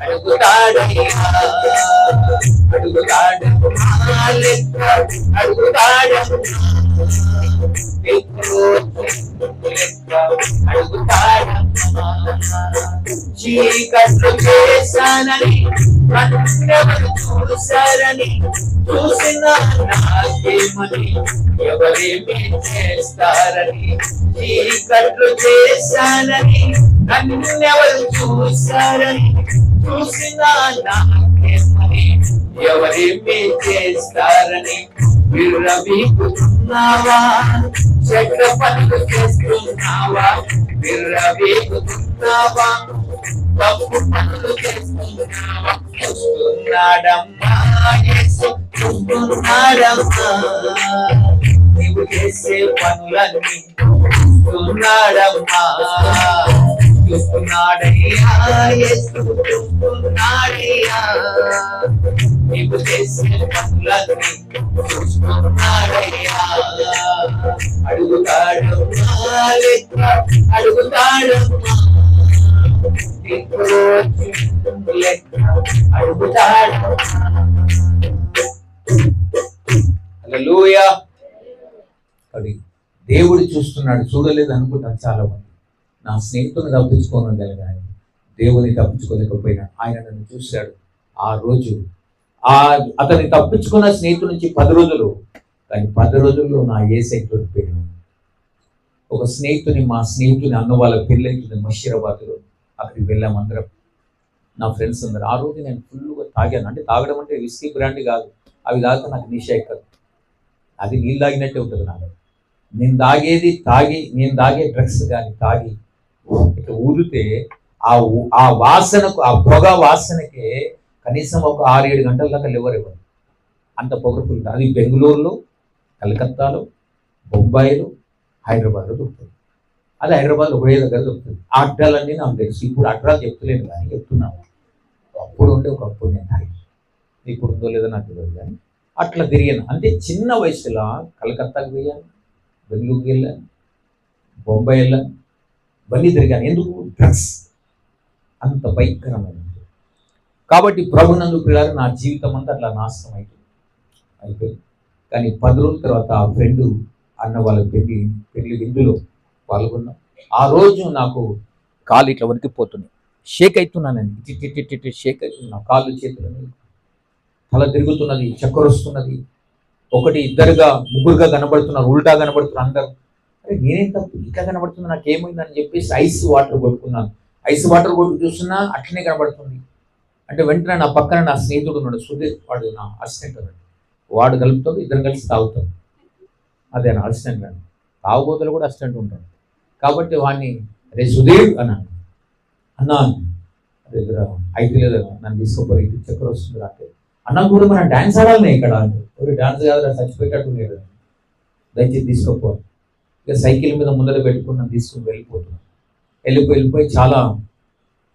అడుగుతాడయ్యా, అడుగుతాడు లెక్క అడుగుతాడమ్మా, అడుగుతాడమ్మా. చీకట్లు చేశానని అందరూ చూశారని, చూసిన నాకేమని ఎవరేమి చేస్తారని. చీకట్లు చేశానని నన్నెవరు చూశారని, చూసిన నాకేమని ఎవరేమి చేస్తారని. విర్రవీగుతున్నావా, చెడ్డ పనులు చేస్తున్నావా, విర్రవీగుతున్నావా, తప్పు పనులు చేస్తున్నావా. చూస్తున్నాడమ్మా యేసు, చూస్తున్నాడమ్మా, నీవు చేసే పనులన్నీ చూస్తున్నాడమ్మా. చూస్తున్నాడయ్యా యేసు, చూస్తున్నాడయ్యా, నీవు చేసే పనులన్నీ చూస్తున్నాడయ్యా. అడుగుతాడమ్మా లెక్క అడుగుతాడమ్మా, లెక్క అడుగుతాడమ్మా. హల్లెలూయా. అది దేవుడు చూస్తున్నాడు, చూడలేదు అనుకుంటాను చాలా మంది. నా స్నేహితుని తప్పించుకోనగలిగాను, దేవుని తప్పించుకోలేకపోయినా ఆయన నన్ను చూశాడు. ఆ రోజు అతన్ని తప్పించుకున్న స్నేహితుడి నుంచి 10 రోజులు, కానీ 10 రోజుల్లో నా యేసయ్య దొరికిపోయాను. ఒక స్నేహితుని, మా స్నేహితుని అన్న వాళ్ళ పెళ్ళైతుంది మషీరాబాద్లో, అక్కడికి వెళ్ళాము అందరం, నా ఫ్రెండ్స్ అందరు. ఆ రోజు నేను ఫుల్గా తాగాను. అంటే తాగడం అంటే విస్కీ బ్రాండ్ కాదు, అవి తాగితే నాకు నిషా ఎక్కదు, అది నీళ్ళు తాగినట్టే ఉంటుంది నాకు. నేను తాగే డ్రగ్స్ కానీ తాగి ఇట్లా ఊరితే ఆ వాసనకు, ఆ పొగ వాసనకే కనీసం ఒక 6-7 గంటల దాకా లివర్ ఇవ్వరు, అంత పవర్ఫుల్. అది బెంగళూరులో, కలకత్తాలో, బొంబాయిలో, హైదరాబాద్లో దొరుకుతుంది. అది హైదరాబాద్లో ఒకే దగ్గర దొరుకుతుంది. ఆ అడ్డాలన్నీ నాకు తెలుసు. ఇప్పుడు అడ్డాలు చెప్తలేను కానీ చెప్తున్నాను. అప్పుడు ఉండే ఒకప్పుడు నేను తాగి, ఇప్పుడు ఉందో లేదో నాకు తెలియదు కానీ అట్లా తిరిగాను. అంటే చిన్న వయసులో కలకత్తాకి వెళ్ళాను, బెంగళూరుకి వెళ్ళాను, బొంబాయి వెళ్ళాను, ఇవన్నీ తిరిగాను. ఎందుకు? డ్రగ్స్ అంత భయంకరమైనది. కాబట్టి ప్రభునందు పిల్లలు నా జీవితం అంతా అట్లా నాశనం అయిపోయింది. కానీ 10 రోజుల తర్వాత ఆ ఫ్రెండు అన్న వాళ్ళ పెళ్లి విందులో పాల్గొన్నాం. ఆ రోజు నాకు కాలు ఇట్లా వణికిపోతుంది, షేక్ అవుతున్నానండి, షేక్ అవుతున్నా, కాళ్ళు చేతులని, తల తిరుగుతున్నది, చక్కెర వస్తున్నది. 1, 2గా 3గా కనబడుతున్నారు, ఉల్టా కనబడుతున్నారు అందరు. అరే నేనేం తప్పు ఇట్లా కనబడుతుంది, నాకేమైందని చెప్పేసి ఐస్ వాటర్ కొట్టుకున్నాను. ఐస్ వాటర్ కొట్టు చూస్తున్నా అట్లనే కనబడుతుంది. అంటే వెంటనే నా పక్కన నా స్నేహితుడు ఉన్నాడు, సుధీర్, వాడు నా అసిస్టెంట్ అన్నాడు. వాడు కలుపుతాడు, ఇద్దరు కలిసి తాగుతాం. అదే నా అసిస్టెంట్ అండి, తాగుబోతులు కూడా అసిస్టెంట్ ఉంటాడు. కాబట్టి వాడిని అరే సుధీర్ అన్నాను. అన్నా దగ్గర అయితే లేదు, నన్ను తీసుకోపోయి చక్కెర వస్తుంది అంటే, అన్న కూడా మనం డ్యాన్స్ ఆడాలి ఇక్కడ. డ్యాన్స్ కాదు, చచ్చిపోయేటట్టు లేదు, దయచేసి తీసుకోపోవాలి. ఇక సైకిల్ మీద ముందర పెట్టుకుని నన్ను తీసుకుని వెళ్ళిపోయి చాలా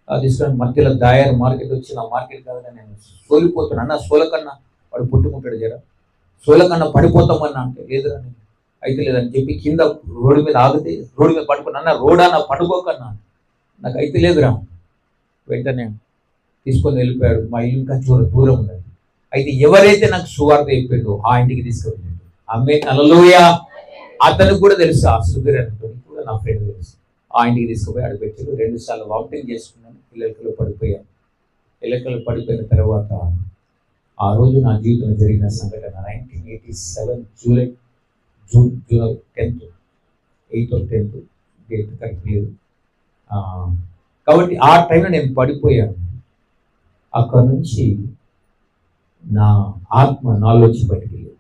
తీసుకొని మధ్యలో దాయర్ మార్కెట్ వచ్చి, నా మార్కెట్ కాదు నేను సోలిపోతాను. అన్న సోలకన్నా వాడు పుట్టుకుంటాడు, జర సోలకన్నా పడిపోతామన్నా అంటే లేదురా అయితే లేదని చెప్పి కింద రోడ్డు మీద ఆగితే రోడ్డు మీద పడుకున్నా. అన్న రోడ్ అన్న పడుకోకన్నా, నాకు అయితే లేదురా. వెంటనే తీసుకొని వెళ్ళిపోయాడు. మా ఇల్లు ఇంకా దూరం ఉన్నది. అయితే ఎవరైతే నాకు సువార్త చెప్పిండో ఆ ఇంటికి తీసుకెళ్ళిండు. అమ్మే హల్లెలూయా. అతనికి కూడా తెలుసు, ఆ సుధీర్ అనుకోని కూడా నా ఫ్రెండ్ తెలుసు. ఆ ఇంటికి తీసుకుపోయి అడిపెట్టాడు. 2 సార్లు వామిటింగ్ చేసుకున్నాను, ఎలకలు పడిపోయాను. ఎలకలు పడిపోయిన తర్వాత ఆ రోజు నా జీవితంలో జరిగిన సంఘటన 1987 June 10th, 8th or 10th date correct లేదు. కాబట్టి ఆ టైంలో నేను పడిపోయాను. అక్కడ నుంచి నా ఆత్మ నాలోంచి బయటికి వెళ్ళేది.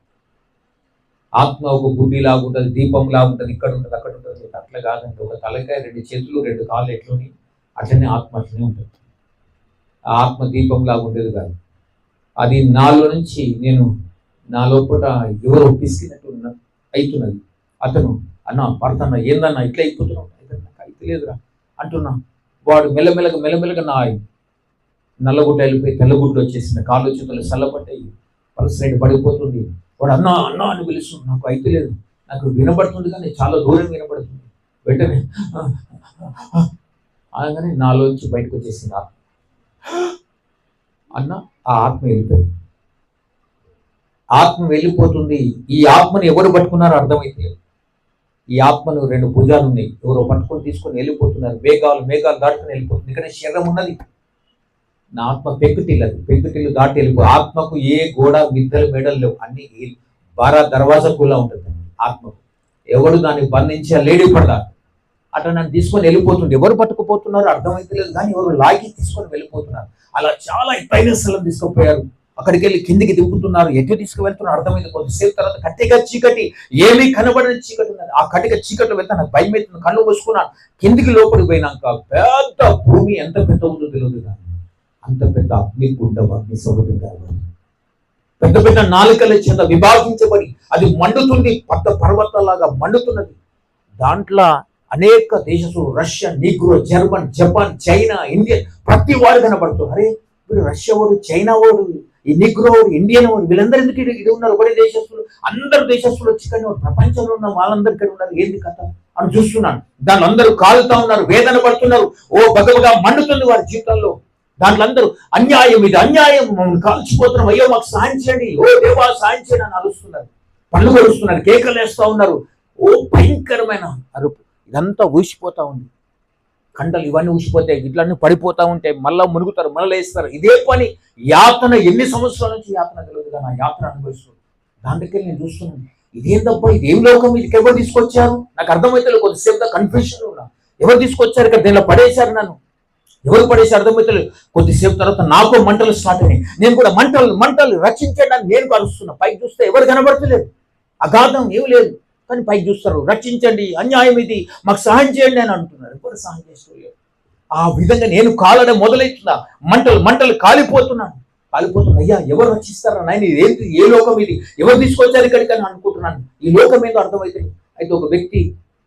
ఆత్మ ఒక గుడ్డి లాగుంటుంది, దీపం లాగుంటుంది, ఇక్కడ ఉంటుంది అక్కడ ఉంటుంది. అట్లా కాదండి, ఒక తలకాయ 2 చేతులు 2 కాళ్ళు ఎట్లని అట్లనే ఆత్మ అట్లనే ఉంటుంది. ఆ ఆత్మ దీపం లాగుండేది కాదు. అది నాలో నుంచి నా లోపల ఎవరో పిసికినట్టు అవుతున్నది. అతను అన్న పడతన్న ఏందన్నా ఇట్లా అయిపోతున్నావు, నాకు అయితే లేదురా అంటున్నా. వాడు మెల్లమెల్లగా నా నల్లగుడ్డ వెళ్ళిపోయి తెల్లగుడ్లు వచ్చేసింది, కాళ్ళు చేతులు చల్లబడ్డాయి, పల్స్ రేట్ పడిపోతుంది. వాడు అన్నా అని పిలుస్తుంది, నాకు అయితే లేదు, నాకు వినబడుతుంది కానీ చాలా దూరం వినబడుతుంది. వెంటనే అనగానే నాలోంచి బయటకు వచ్చేసింది ఆత్మ. అన్న ఆ ఆత్మ వెళ్ళిపోయింది. ఆత్మ వెళ్ళిపోతుంది. ఈ ఆత్మను ఎవరు పట్టుకున్నారో అర్థమైతే లేదు. ఈ ఆత్మను 2 భుజాలు ఉన్నాయి, ఎవరో పట్టుకొని తీసుకొని వెళ్ళిపోతున్నారు. మేఘాలు దాటుకుని వెళ్ళిపోతుంది. ఇక్కడ శరీరం ఉన్నది, నా ఆత్మ పెంకుటిల్లు దాటి వెళ్ళిపో. ఆత్మకు ఏ గోడ మిద్దలు మెడలు లేవు, అన్ని బారా దర్వాజా కూడా ఉంటుంది ఆత్మకు. ఎవడు దాన్ని బంధించి లేడీ పడదా అట్లా నన్ను తీసుకొని వెళ్ళిపోతుంది. ఎవరు పట్టుకుపోతున్నారో అర్థమైతే లేదు కానీ ఎవరు లాగి తీసుకొని వెళ్ళిపోతున్నారు. అలా చాలా ఎత్తైన స్థలం తీసుకుపోయారు. అక్కడికి వెళ్ళి కిందికి దింపుతున్నారు. ఎటు తీసుకువెళ్తున్నారు అర్థమైంది. కొద్దిసేపు తర్వాత కట్టిగా చీకటి, ఏమీ కనబడని చీకటి ఉన్నది. ఆ కట్టిగా చీకట్లో వెళ్తా నాకు భయం అవుతుంది. కళ్ళు మూసుకున్నాను. కిందికి లోపలికి పోయినాక పెద్ద భూమి ఎంత పెద్ద ఉందో తెలియదు కానీ అంత పెద్ద అగ్ని సముద్రం కావాలి. పెద్ద నాలుకల చేత విభాగించబడి అది మండుతుంది, పెద్ద పర్వతాలాగా మండుతున్నది. దాంట్లో అనేక దేశస్తులు, Russia, Negro, German, Japan, China, Indian, ప్రతి వాడు కనబడుతున్నారు. అరే వీడు రష్యా వాడు, చైనా వాడు, ఈ నీగ్రో వాడు, ఇండియన్ వాడు, వీళ్ళందరూ ఎందుకు ఇక్కడ ఉన్నారు? ఒకటే దేశస్తులు, అందరు దేశస్తులు వచ్చి కానీ ప్రపంచంలో ఉన్న వాళ్ళందరూ ఇక్కడ ఉన్నారు, ఏంది కథ అని చూస్తున్నాను. దాంట్లో అందరూ కాలుతా ఉన్నారు, వేదన పడుతున్నారు, ఓ బగబగా మండుతుంది వారి జీవితాల్లో. దాంట్లో అందరూ అన్యాయం, ఇది అన్యాయం, మమ్మల్ని కాల్చిపోతున్నాం, అయ్యో మాకు సాయం చేయండి, ఓ దేవా సాయం చేయండి అని అరుస్తున్నారు, పళ్ళు కొడుస్తున్నారు, కేకలు వేస్తూ ఉన్నారు. ఓ భయంకరమైన అరుపు. ఇదంతా ఊసిపోతా ఉంది. కండలు ఇవన్నీ ఊసిపోతాయి, ఇట్లన్నీ పడిపోతూ ఉంటాయి, మళ్ళీ మునుగుతారు, మళ్ళీ వేస్తారు. ఇదే పని యాతన. ఎన్ని సంవత్సరాల నుంచి యాతన తెలియదు కానీ ఆ యాతన అనుభవిస్తుంది. దాంట్లోకి నేను చూస్తున్నాను, ఇదేం తప్ప, ఇదేం లోకం, ఇది ఎవరు తీసుకొచ్చారు నాకు అర్థమైతే కొద్దిసేపు కన్ఫ్యూషన్ ఉన్నా. ఎవరు తీసుకొచ్చారు ఇక్కడ, దీనిలో పడేశారు నన్ను, ఎవరు పడేసి అర్థమైతే. కొద్దిసేపు తర్వాత నాకు మంటలు స్టార్ట్ అయినాయి. నేను కూడా మంటలు రక్షించండి అని నేను కలుస్తున్నా. పైకి చూస్తే ఎవరు కనబడతలేదు, అగాధం ఏమి లేదు కానీ పైకి చూస్తారు, రక్షించండి, అన్యాయం ఇది, మాకు సహాయం చేయండి అని అంటున్నారు. ఎవరు సహాయం చేసుకోలేదు. ఆ విధంగా నేను కాలడం మొదలవుతున్నా, మంటలు కాలిపోతున్నాను. కాలిపోతుంది. అయ్యా ఎవరు రక్షిస్తారా నాయన, ఏంటి ఏ లోకం ఇది, ఎవరు తీసుకొచ్చారు ఇక్కడికి అని అనుకుంటున్నాను. ఈ లోకం ఏందో అర్థమవుతుంది. అయితే ఒక వ్యక్తి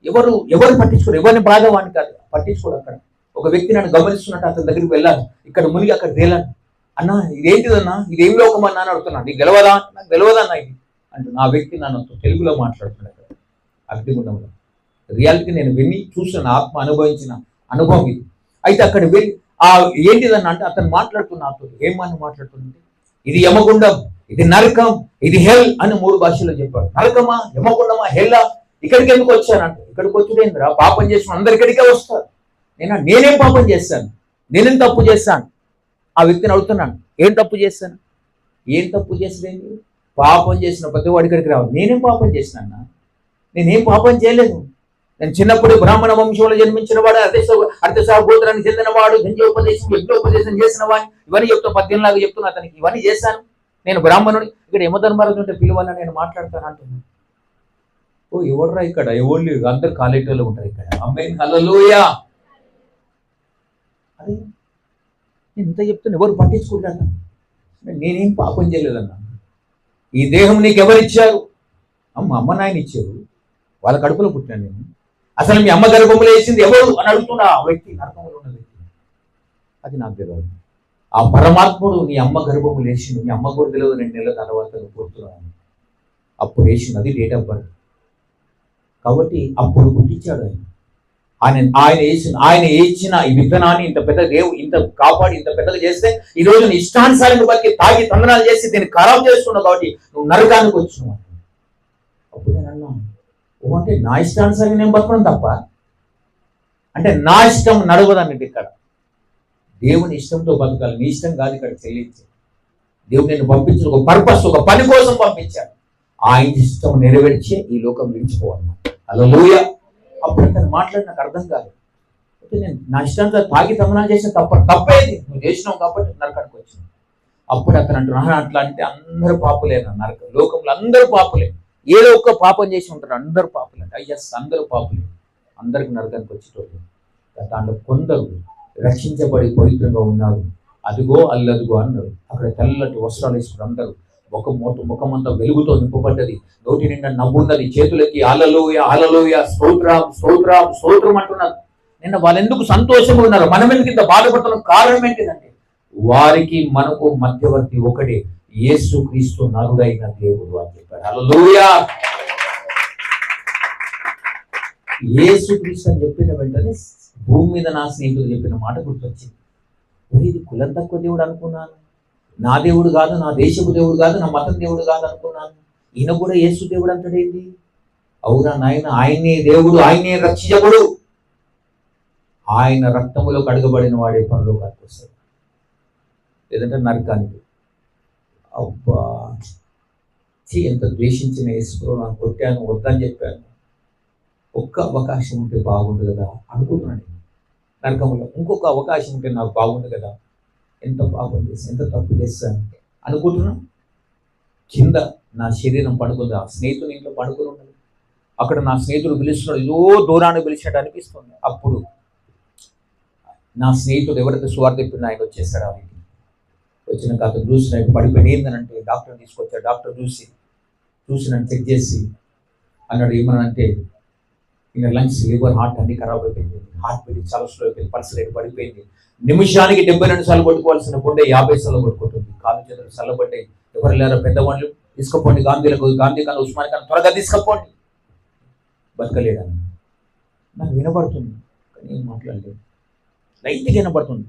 ఎవరు పట్టించుకోరు, ఎవరిని బాధవాన్ని కాదు పట్టించుకోడు. అక్కడ ఒక వ్యక్తి నన్ను గమనిస్తున్నట్టు అతని దగ్గరికి వెళ్ళాను, ఇక్కడ మునిగి అక్కడ తేలాను. అన్నా ఇదేంటిదన్నా, ఇదేం లోకం అన్నా అని అడుగుతున్నాను. నీకు గెలవదా, నాకు గెలవదన్నా ఇది అంటున్నా. ఆ వ్యక్తి నన్ను తెలుగులో మాట్లాడుతున్నాడు అగ్నిగుండంలో. రియాలిటీ నేను విని చూసిన, ఆత్మ అనుభవించిన అనుభవం ఇది. అయితే అక్కడ వెళ్ళి ఏంటిదన్న అంటే అతను మాట్లాడుతున్న ఏమని మాట్లాడుతుందంటే, ఇది యమగుండం, ఇది నరకం, ఇది హెల్ అని 3 భాషల్లో చెప్పాడు. నరకమా, యమగుండమా, హెల్లా, ఇక్కడికి ఎందుకు వచ్చానంట. ఇక్కడికి వచ్చుడేంద్రా, పాపం చేసిన అందరు ఇక్కడికే వస్తారు. నేనేం పాపం చేశాను, నేనేం తప్పు చేశాను. ఆ వ్యక్తిని అడుగుతున్నాను, ఏం తప్పు చేశాను, ఏం తప్పు చేసేదేంటి, పాపం చేసిన ప్రతి వాడి ఇక్కడికి రావాలి. నేనేం పాపం చేసినా, నేనేం పాపం చేయలేదు. నేను చిన్నప్పుడు బ్రాహ్మణ వంశంలో జన్మించిన వాడు, అర్థసా గోత్రానికి చెందిన వాడు, ధన్యోపదేశం యజ్ఞోపదేశం చేసిన వాడిని, ఇవన్నీ చెప్తా 18 లాగా చెప్తున్నా అతనికి. ఇవన్నీ చేశాను, నేను బ్రాహ్మణుడి. ఇక్కడ యమధర్మరాజు ఉంటే పిలువన్నా నేను మాట్లాడతాను అంటున్నాను. ఓ ఎవడరా ఇక్కడ, ఎవరు లేరు, అందరు కాలేటోళ్ళు ఉంటారు ఇక్కడ. అమ్మాయి హల్లెలూయా. అదే నేను ఇంత చెప్తున్నా, ఎవరు పట్టించుకుంటాను. నేనేం పాపం చేయలేదన్నా. ఈ దేహం నీకు ఎవరిచ్చారు, అమ్మ నాయన ఇచ్చారు, వాళ్ళ కడుపులో పుట్టాను నేను. అసలు మీ అమ్మ గర్భంలో వేసింది ఎవరు అని అడుగుతున్నా ఆ వ్యక్తి, నరకంలో ఉన్న వ్యక్తి. అది నాకు తెలియదు. ఆ పరమాత్ముడు నీ అమ్మ గర్భంలో వేసింది, మీ అమ్మ కూడా తెలియదు. 2 నెలల తర్వాత పుడుతున్నాను, అప్పుడు వేసింది, అది డేట్ ఆఫ్ బర్త్. కాబట్టి అప్పుడు పుట్టించాడు ఆయన ఇచ్చిన ఈ విత్తనాన్ని ఇంత పెద్ద ఇంత కాపాడి ఇంత పెద్దగా చేస్తే ఈ రోజు నీ ఇష్టానుసారంగా బతికి తాగి తందనాలు చేసి దీన్ని ఖరాబ్ చేస్తున్నావు. కాబట్టి నువ్వు నరకానికి వచ్చినావు. అప్పుడు నేను అన్నా, ఓ అంటే నా ఇష్టానుసారంగా నేను బతకడం తప్ప, అంటే నా ఇష్టం నడవదన్నట్టు. ఇక్కడ దేవుని ఇష్టంతో బతకాలి, నీ ఇష్టం కాదు ఇక్కడ చెల్లించి. దేవుడు నేను పంపించిన ఒక పర్పస్, ఒక పని కోసం పంపించాడు. ఆయన ఇష్టం నెరవేర్చే ఈ లోకం విడిచిపోవాలి. హల్లెలూయా. అప్పుడు అతను మాట్లాడి నాకు అర్థం కాదు. అయితే నేను నా ఇష్టంతో తాగి తమనా చేసిన తప్పేది, నువ్వు చేసినావు కాబట్టి నరకానికి వచ్చినావు. అప్పుడు అతను అంటున్నా, అట్లా అంటే అందరూ పాపులే నరకం, లోకంలో అందరూ పాపులే, ఏదో ఒక్క పాపం చేసి ఉంటారు, అందరూ పాపులే. అయ్యస్ అందరూ పాపులే, అందరికి నరకానికి వచ్చేటోళ్ళు. దాంట్లో కొందరు రక్షించబడి పవిత్రంగా ఉన్నారు. అదిగో అల్లదిగో అన్నారు. అక్కడ తెల్లటి వస్త్రాలు వేసుకుని అందరూ ముఖమంతా వెలుగుతో నింపబడ్డది, నోటి నిండా నవ్వున్నది, చేతులకి హల్లెలూయా హల్లెలూయా స్తోత్రం స్తోత్రం స్తోత్రం అంటున్నారు. నిన్న వాళ్ళు ఎందుకు సంతోషంగా ఉన్నారు, మనం ఎందుకు ఇంత బాధపడుతున్న కారణం ఏంటిదంటే, వారికి మనకు మధ్యవర్తి ఒకడే, యేసుక్రీస్తు నరుడైన దేవుడు అని చెప్పాడు. హల్లెలూయా. యేసుక్రీస్తు అని చెప్పిన వెంటనే భూమి మీద నా స్నేహితుడు చెప్పిన మాట గుర్తొచ్చింది. ఇది కులం తక్కువ దేవుడు అనుకున్నాను, నా దేవుడు కాదు, నా దేశపు దేవుడు కాదు, నా మతం దేవుడు కాదు అనుకున్నాను. ఈయన కూడా యేసు దేవుడు అంటాడేంటి? అవునా నాయన, ఆయనే దేవుడు, ఆయనే రక్షకుడు. ఆయన రక్తములో కడగబడిన వాడే పరలోకానికి వస్తాడు, లేదంటే నరకానికి. అబ్బా ఎంత ద్వేషించిన యేసులో నాకు కొట్టాను, వద్దని చెప్పాను. ఒక్క అవకాశం ఉంటే బాగుండు కదా అనుకుంటున్నాను. నరకంలో ఇంకొక అవకాశం ఉంటే నాకు బాగుండు కదా, ఎంత పాపం చేసి ఎంత తప్పు చేస్తాను అనుకుంటున్నా. కింద నా శరీరం పడుకుంది, ఆ స్నేహితుని ఇంట్లో పడుకుని ఉన్నది. అక్కడ నా స్నేహితుడు పిలుస్తున్నాడు, ఏదో దూరాన్ని పిలిచినట్టు అనిపిస్తుంది. అప్పుడు నా స్నేహితుడు ఎవరైతే సువార్త చెప్పిన ఆయన వచ్చేసాడు. ఆ ఇంటికి వచ్చినాక అతను చూసినట్టు పడిపోయి ఏందనంటే డాక్టర్ తీసుకొచ్చాడు. డాక్టర్ చూసి నన్ను చెక్ చేసి అన్నాడు, ఏమనంటే ఈయన లంగ్స్, లివర్, హార్ట్ అన్ని ఖరాబ్ అయిపోయింది, హార్ట్ బీట్ చాలా స్లో అయిపోయింది, పల్స్ రేట్ పడిపోయింది. నిమిషానికి 72 సార్లు కొట్టుకోవాల్సిన గుండె 50 సార్లు కొట్టుకుంటుంది. కాలు చేతులు చల్లబడ్డాయి. ఎవరు లేరు పెద్దవాళ్ళు, తీసుకుపోండి గాంధీ ఖాన్, ఉస్మాన్ ఖాన్, త్వరగా తీసుకుపోండి. బతకలేడని నాకు వినపడుతుంది, కానీ ఏం మాట్లాడలేదు. లైట్గా వినపడుతుంది.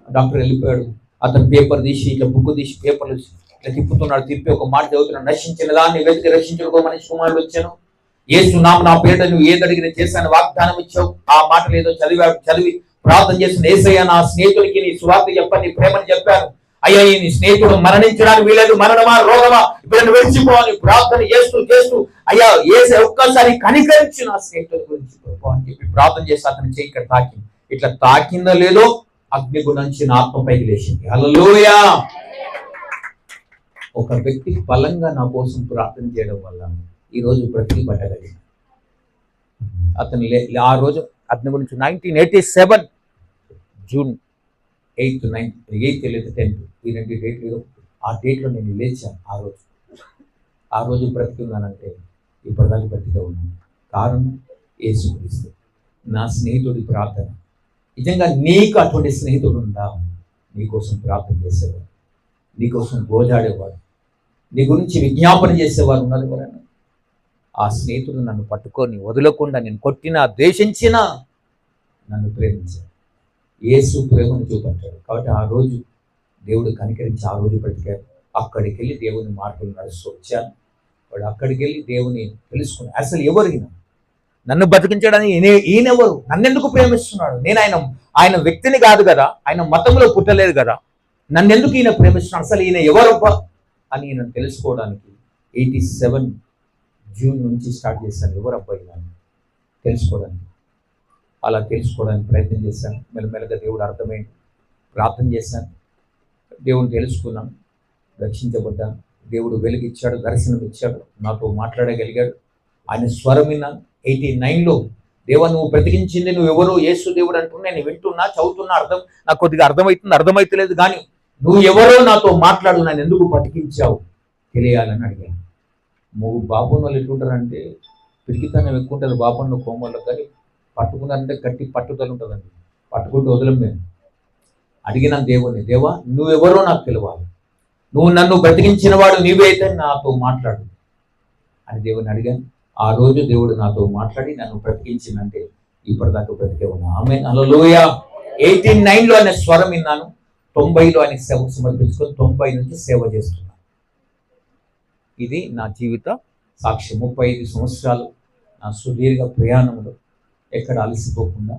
డాక్టర్ వెళ్ళిపోయాడు. అతను పేపర్ తీసి ఇట్లా బుక్ తీసి పేపర్లు ఇట్లా తిప్పుతున్నాడు. తిప్పి ఒక మాట చదువుతున్నాడు, నశించిన దాన్ని వెతికి రక్షించుకో మనిషి కుమారుడు వచ్చాను, యేసు నామమున నా పేరిట నువ్వు ఏది అడిగిన చేశాను వాగ్దానం ఇచ్చావు. ఆ మాటలు ఏదో చదివి ప్రార్థన చేసిన యేసయ్య, నా స్నేహితుడికి నీ సువార్త చెప్పని, నీ ప్రేమని చెప్పాను. అయ్యా నీ స్నేహితుడు మరణించడానికి వీలేదు, మరణమా రోగమా ఇప్పుడు విడిచిపోవాలి ప్రార్థన చేస్తూ అయ్యా యేసయ్య ఒక్కసారి కనికరించి నా స్నేహితుడి గురించి అని చెప్పి ప్రార్థన చేసి అతని చేయి ఇక్కడ తాకింది. ఇట్లా తాకిందో లేదో అగ్నిగుణం నుంచి నా ఆత్మపైకి లేచింది. హల్లెలూయా. ఒక వ్యక్తి బలంగా నా కోసం ప్రార్థన చేయడం వల్ల ఈరోజు బ్రతికి పట్టగలిగింది. అతను ఆ రోజు అగ్ని గురించి 1987 జూన్ 8th 9th లేదా 10th ఈ 2 డేట్లు ఆ డేట్లో నేను లేచాను. ఆ రోజు బ్రతికున్నానంటే ఇప్పటిదాకా బ్రతికే ఉన్నాను. కారణం యేసుక్రీస్తు. నా స్నేహితుడి ప్రార్థన. నిజంగా నీకు అటువంటి స్నేహితుడు ఉందా? నీకోసం ప్రార్థన చేసేవాడు, నీకోసం గోజాడేవాడు, నీ గురించి విజ్ఞాపన చేసేవారు ఉన్నారు ఎవరైనా? ఆ స్నేహితుడు నన్ను పట్టుకొని వదలకుండా, నేను కొట్టినా ద్వేషించినా నన్ను ప్రేమించాడు. యేసు ప్రేమను చూపించాడు. కాబట్టి ఆ రోజు దేవుడు కనికరించి ఆ రోజు బ్రతికాడు. అక్కడికి వెళ్ళి దేవుని మార్గం నడుస్తూ వచ్చాను. వాడు అక్కడికి వెళ్ళి దేవుని తెలుసుకున్నాడు. అసలు ఎవరిగినా నన్ను బతికించడానికి ఈయనెవరు? నన్నెందుకు ప్రేమిస్తున్నాడు? నేను ఆయన వ్యక్తిని కాదు కదా, ఆయన మతంలో పుట్టలేదు కదా, నన్నెందుకు ఈయన ప్రేమిస్తున్నాడు? అసలు ఈయన ఎవరబ్బా అని ఈయన తెలుసుకోవడానికి 87 జూన్ నుంచి స్టార్ట్ చేశాను. ఎవరబ్బా ఈయన తెలుసుకోవడానికి. అలా తెలుసుకోవడానికి ప్రయత్నం చేశాను. మెల్లమెల్లగా దేవుడు అర్థమైంది. ప్రార్థన చేశాను, దేవుని తెలుసుకున్నాను, రక్షించబడ్డాను. దేవుడు వెలుగిచ్చాడు, దర్శనం ఇచ్చాడు, నాతో మాట్లాడగలిగాడు. ఆయన స్వరం విన్నాను. 89లో దేవా నువ్వు బ్రతికించింది నువ్వెవరో, యేసు దేవుడు అంటున్నా, నేను వింటున్నా, చదువుతున్నా, నాకు కొద్దిగా అర్థమవుతలేదు, కానీ నువ్వు ఎవరో నాతో మాట్లాడు, నన్ను ఎందుకు బతికించావు తెలియాలని అడిగాను. బాపన్ వాళ్ళు ఎట్లుంటారంటే పిరికితనం ఎక్కువ ఉంటుంది బాపన్లో కోమల్లో, కానీ పట్టుకున్నారంటే గట్టి పట్టుదల ఉంటుందండి. పట్టుకుంటూ వదలం మేము. అడిగిన దేవుని, దేవా నువ్వెవరో నాకు తెలియాలి, నువ్వు నన్ను బ్రతికించిన వాడు నీవే అయితే నాతో మాట్లాడు అని దేవుని అడిగాను. ఆ రోజు దేవుడు నాతో మాట్లాడి నన్ను బ్రతికించిందంటే ఇప్పటిదాకా బ్రతికే ఉన్నా. ఆమేన్, హల్లెలూయా. 89లో ఆయన స్వరం విన్నాను. 90లో ఆయన సేవ సమర్పించుకొని 90 నుంచి సేవ చేస్తున్నా. ఇది నా జీవిత సాక్ష్యం. 35 సంవత్సరాలు నా సుదీర్ఘ ప్రయాణంలో ఎక్కడ అలసిపోకుండా,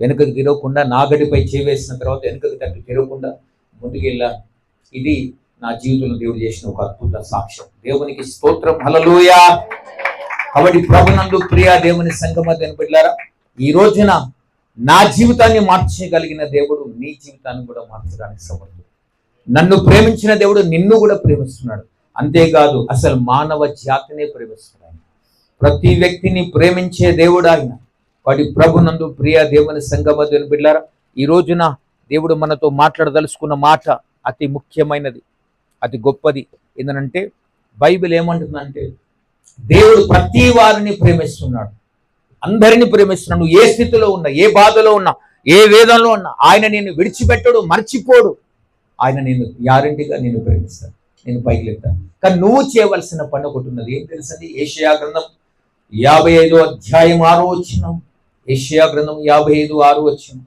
వెనుకకు తిరగకుండా, నాగడిపై చేవేసిన తర్వాత వెనుకకు తట్టు తిరగకుండా ముందుకెళ్ళాను. ఇది నా జీవితంలో దేవుడు చేసిన ఒక అద్భుత సాక్ష్యం. దేవునికి స్తోత్రం, హల్లెలూయా. కాబట్టి ప్రభునందు ప్రియ దేవుని సంగమ బిడ్డలారా, ఈ రోజున నా జీవితాన్ని మార్చగలిగిన దేవుడు నీ జీవితాన్ని కూడా మార్చడానికి సమర్థుడు. నన్ను ప్రేమించిన దేవుడు నిన్ను కూడా ప్రేమిస్తున్నాడు. అంతేకాదు అసలు మానవ జాతినే ప్రేమిస్తున్నాడు. ప్రతి వ్యక్తిని ప్రేమించే దేవుడు ఆయన. వాడి ప్రభునందు ప్రియ దేవుని సంగమ బిడ్డలారా, ఈ రోజున దేవుడు మనతో మాట్లాడదలుచుకున్న మాట అతి ముఖ్యమైనది, అతి గొప్పది. ఏంటంటే బైబిల్ ఏమంటుందంటే దేవుడు ప్రతి వారిని ప్రేమిస్తున్నాడు, అందరినీ ప్రేమిస్తున్నాడు. నువ్వు ఏ స్థితిలో ఉన్నా, ఏ బాధలో ఉన్నా, ఏ వేదంలో ఉన్నా ఆయన నేను విడిచిపెట్టడు, మర్చిపోడు. ఆయన నేను గ్యారంటీగా నేను ప్రేమిస్తాను, నేను పైకి లేపుతాను. కానీ నువ్వు చేయవలసిన పని ఒకటి ఉన్నది. ఏం తెలుసండి? యెషయా గ్రంథం 55వ అధ్యాయం 6వ వచనం. యెషయా గ్రంథం 55:6 వచనం.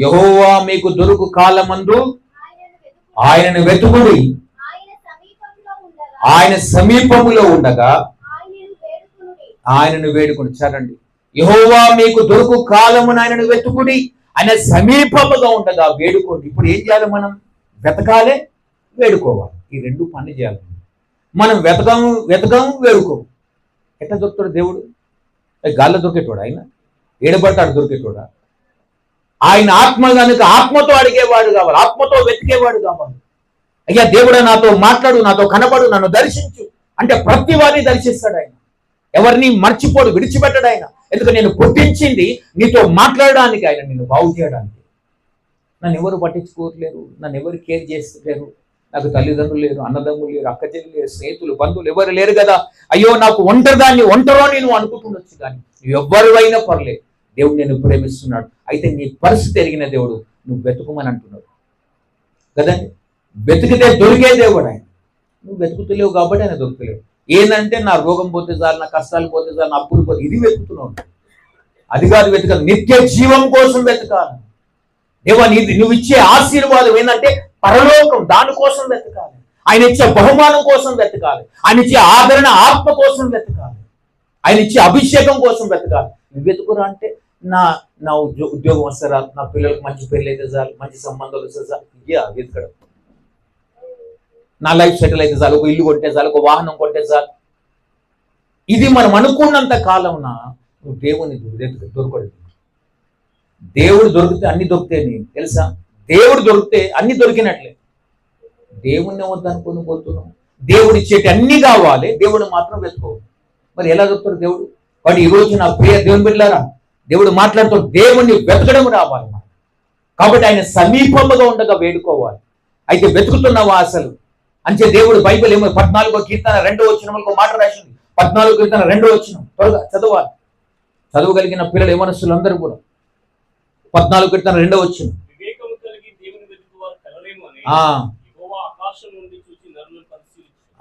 యెహోవా మీకు దొరుకు కాలమందు ఆయనను వెతుకుడి, ఆయన సమీపములో ఉండగా ఆయనను వేడుకుని. చరండి, యెహోవా మీకు దొరుకు కాలమున ఆయనను వెతుకుడి, ఆయన సమీపముగా ఉండగా వేడుకోండి. ఇప్పుడు ఏం చేయాలి? మనం వెతకాలే, వేడుకోవాలి. ఈ రెండు పని చేయాలి. మనం వెతకము వేడుకోము. ఎట్లా దొరుకుతాడు దేవుడు? గాల్లో దొరికేటోడు ఆయన? ఏడబడతాడు దొరికేటోడా? ఆయన ఆత్మ కనుక ఆత్మతో అడిగేవాడు కావాలి, ఆత్మతో వెతికేవాడు కావాలి. అయ్యా దేవుడా నాతో మాట్లాడు, నాతో కనబడు, నన్ను దర్శించు అంటే ప్రతి వారిని దర్శిస్తాడు ఆయన. ఎవరిని మర్చిపోడు, విడిచిపెట్టాడు ఆయన. ఎందుకంటే నేను పుట్టించింది నీతో మాట్లాడడానికి, ఆయన నిన్ను బాగు చేయడానికి. నన్ను ఎవరు పట్టించుకోవట్లేరు, నన్ను ఎవరు కేర్ చేస్తలేరు. నాకు తల్లిదండ్రులు లేరు, అన్నదమ్ములు లేరు, అక్క చెల్లి లేరు, స్నేహితులు, బంధువులు ఎవరు లేరు కదా. అయ్యో నాకు ఒంటరో నేను అనుకుంటుండొచ్చు, కానీ ఎవరివైనా పర్లేదు, దేవుడు నేను ప్రేమిస్తున్నాడు. అయితే నీ పరిస్థితి ఎరిగిన దేవుడు నువ్వు వెతుకుమని అంటున్నాడు కదండి. వెతికితే దొరికే దేవుడు ఆయన. నువ్వు వెతుకుతలేవు కాబట్టి ఆయన దొరకలేవు. ఏంటంటే నా రోగం పోతే చాలు, నా కష్టాలు పోతే చాలు, నా అప్పులు పోతే, ఇది వెతుకుతున్నావు. అది కాదు వెతకాలి, నిత్య జీవం కోసం వెతకాలి. దేవా నువ్వు ఇచ్చే ఆశీర్వాదం ఏంటంటే పరలోకం, దానికోసం వెతకాలి. ఆయన ఇచ్చే బహుమానం కోసం వెతకాలి. ఆయన ఇచ్చే ఆదరణ ఆత్మ కోసం వెతకాలి. ఆయన ఇచ్చే అభిషేకం కోసం వెతకాలి. నువ్వు వెతుకురా అంటే నా ఉద్యోగం వస్తే చాలు, నా పిల్లలకు మంచి పెళ్ళి అయితే చాలు, మంచి సంబంధాలు వస్తే చాలు, వెతకడం. నా లైఫ్ సెటిల్ అయితే చాలు, ఒక ఇల్లు కొంటే చాలు, ఒక వాహనం కొంటే చాలు. ఇది మనం అనుకున్నంత కాలం నువ్వు దేవుని దొరకడు. దేవుడు దొరికితే అన్ని దొరికితే తెలుసా? దేవుడు దొరికితే అన్ని దొరికినట్లే. దేవుణ్ణి వద్దనుకొని పోతున్నావు. దేవుడు ఇచ్చేటి అన్ని కావాలి, దేవుడు మాత్రం వెతుకోవు. మరి ఎలా చెప్తారు దేవుడు? వాడు ఈ రోజు నా ప్రియ దేవుని బిడ్డలారా, దేవుడు మాట్లాడుతూ దేవుణ్ణి వెతకడం రావాలి. కాబట్టి ఆయన సమీపముగా ఉండగా వేడుకోవాలి. అయితే వెతుకుతున్నావా అసలు అంటే దేవుడు బైబిల్ ఏమో 14వ కీర్తన 2వ వచనంలో మాట రాసింది. 14వ కీర్తన 2వ వచనం త్వరగా చదవాలి. చదవగలిగిన పిల్లలు ఏమనస్తులు అందరూ కూడా 14వ కీర్తన 2వ వచనం.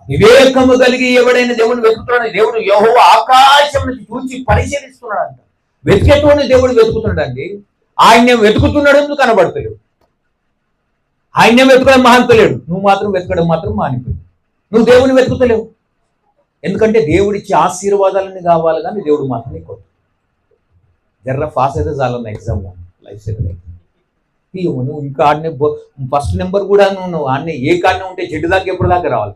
వివేకము కలిగి ఎవడైనా దేవుని వెతుకుతున్నాడు. దేవుడు యెహోవా ఆకాశం నుంచి చూసి పరిశీలిస్తున్నాడు అంట. వెతికేటోని దేవుడు వెతుకుతున్నాడు అండి. ఆయనే వెతుకుతున్నాడు ఎందుకు కనబడతలేడు. ఆయనే వెతుకడం మహాంతలేడు, నువ్వు మాత్రం వెతకడం మాత్రం మానిపోయి నువ్వు దేవుని వెతుకుతలేవు. ఎందుకంటే దేవుడిచ్చే ఆశీర్వాదాలన్నీ కావాలి కానీ దేవుడు మాత్రమే కొత్త జర్ర పాస్ అయితే చాలన్న ఎగ్జామ్లో లైఫ్ సెటిల్ అయితే నువ్వు ఇంకా ఆడనే ఫస్ట్ నెంబర్ కూడా నువ్వు ఆడనే ఏ కాడనే ఉంటే చెడ్డు దాకా ఎప్పుడు దాకా రావాలి.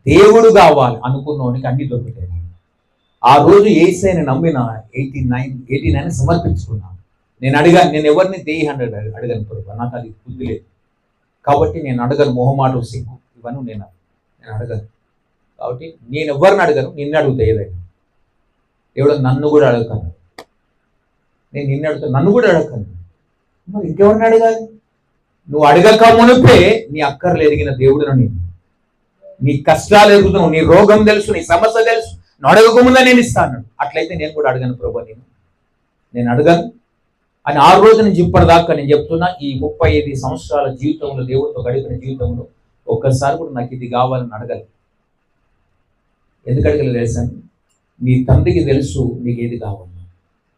దేవుడు కావాలి అనుకున్నవానికి అన్ని దొరుకుతాయి. ఆ రోజు యేసయ్యని నమ్మిన 89 సమర్పించుకున్నాను. నేను ఎవరిని 300 అడగను ప్రభు, నాకు అది బుద్ధి లేదు కాబట్టి నేను అడగను. మొహమాటం, సిగ్గు ఇవన్నీ నేను అడగను. కాబట్టి నేను ఎవరిని అడగను, నిన్ను అడుగుతా. ఏదైనా దేవుడు నన్ను కూడా అడగను. నేను నిన్ను అడుగుతాను, నన్ను కూడా అడగను. మరి ఇంకెవరిని అడగాలి? నువ్వు అడగక మునిపే నీ అక్కర్లు ఎరిగిన దేవుడు నేను, నీ కష్టాలు ఎరుగుతున్నావు, నీ రోగం తెలుసు, నీ సమస్య తెలుసు, నువ్వు అడగకముందే నేను ఇస్తాను. అట్లయితే నేను కూడా అడగను ప్రభు, నేను అడగను అని ఆ రోజు నుంచి ఇప్పటిదాకా నేను చెప్తున్నా. ఈ 35 సంవత్సరాల జీవితంలో, దేవుడితో గడిపిన జీవితంలో ఒక్కసారి కూడా నాకు ఇది కావాలని అడగలి. ఎందుకు అడగలేదు తెలుసాను? నీ తండ్రికి తెలుసు నీకు ఏది కావాలి,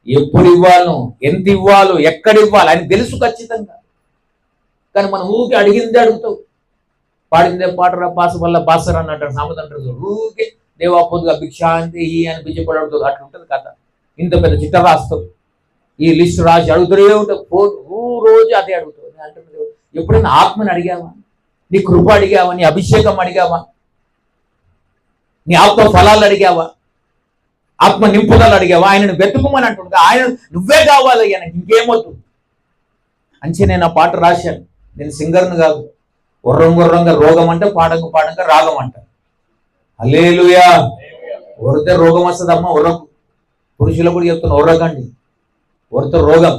ఎప్పుడు ఇవ్వాలో, ఎంత ఇవ్వాలో, ఎక్కడ ఇవ్వాలి అని తెలుసు ఖచ్చితంగా. కానీ మనం ఊరికే అడిగిందే అడుగుతావు. పాడిందే పాటరా పాస వల్ల బాసర అని అంటారు, సామెత అంటారు. ఊరికే దేవా పొద్దుగా భిక్షాంతి ఈ అని బిజ్జపడి అడుగుతుంది. అట్లా ఉంటుంది కథ. ఇంత పెద్ద చిట్ట రాస్తావు, ఈ లిస్ట్ రాసి అడుగుతూనే ఉంటావు. రోజు అదే అడుగుతావు. అంటున్నావు ఎప్పుడైనా ఆత్మని అడిగావా? నీ కృప అడిగావా? నీ అభిషేకం అడిగావా? నీ ఆత్మ ఫలాలు అడిగావా? ఆత్మ నింపుదలు అడిగావా? ఆయనను వెతుకుమని అంటుండగా ఆయన నువ్వే కావాలి, ఆయన ఇంకేమొద్దు అంచే నేను ఆ పాట రాశాను. నేను సింగర్ను కాదు. ఉర్రంగా రోగం అంటే పాడంగా రాగం అంట. హల్లెలూయా. ఒరితే రోగం వస్తుందమ్మా, ఉర్రకు. పురుషులకు కూడా చెప్తున్నా, ఉర్రకండి. ఒరితే రోగం.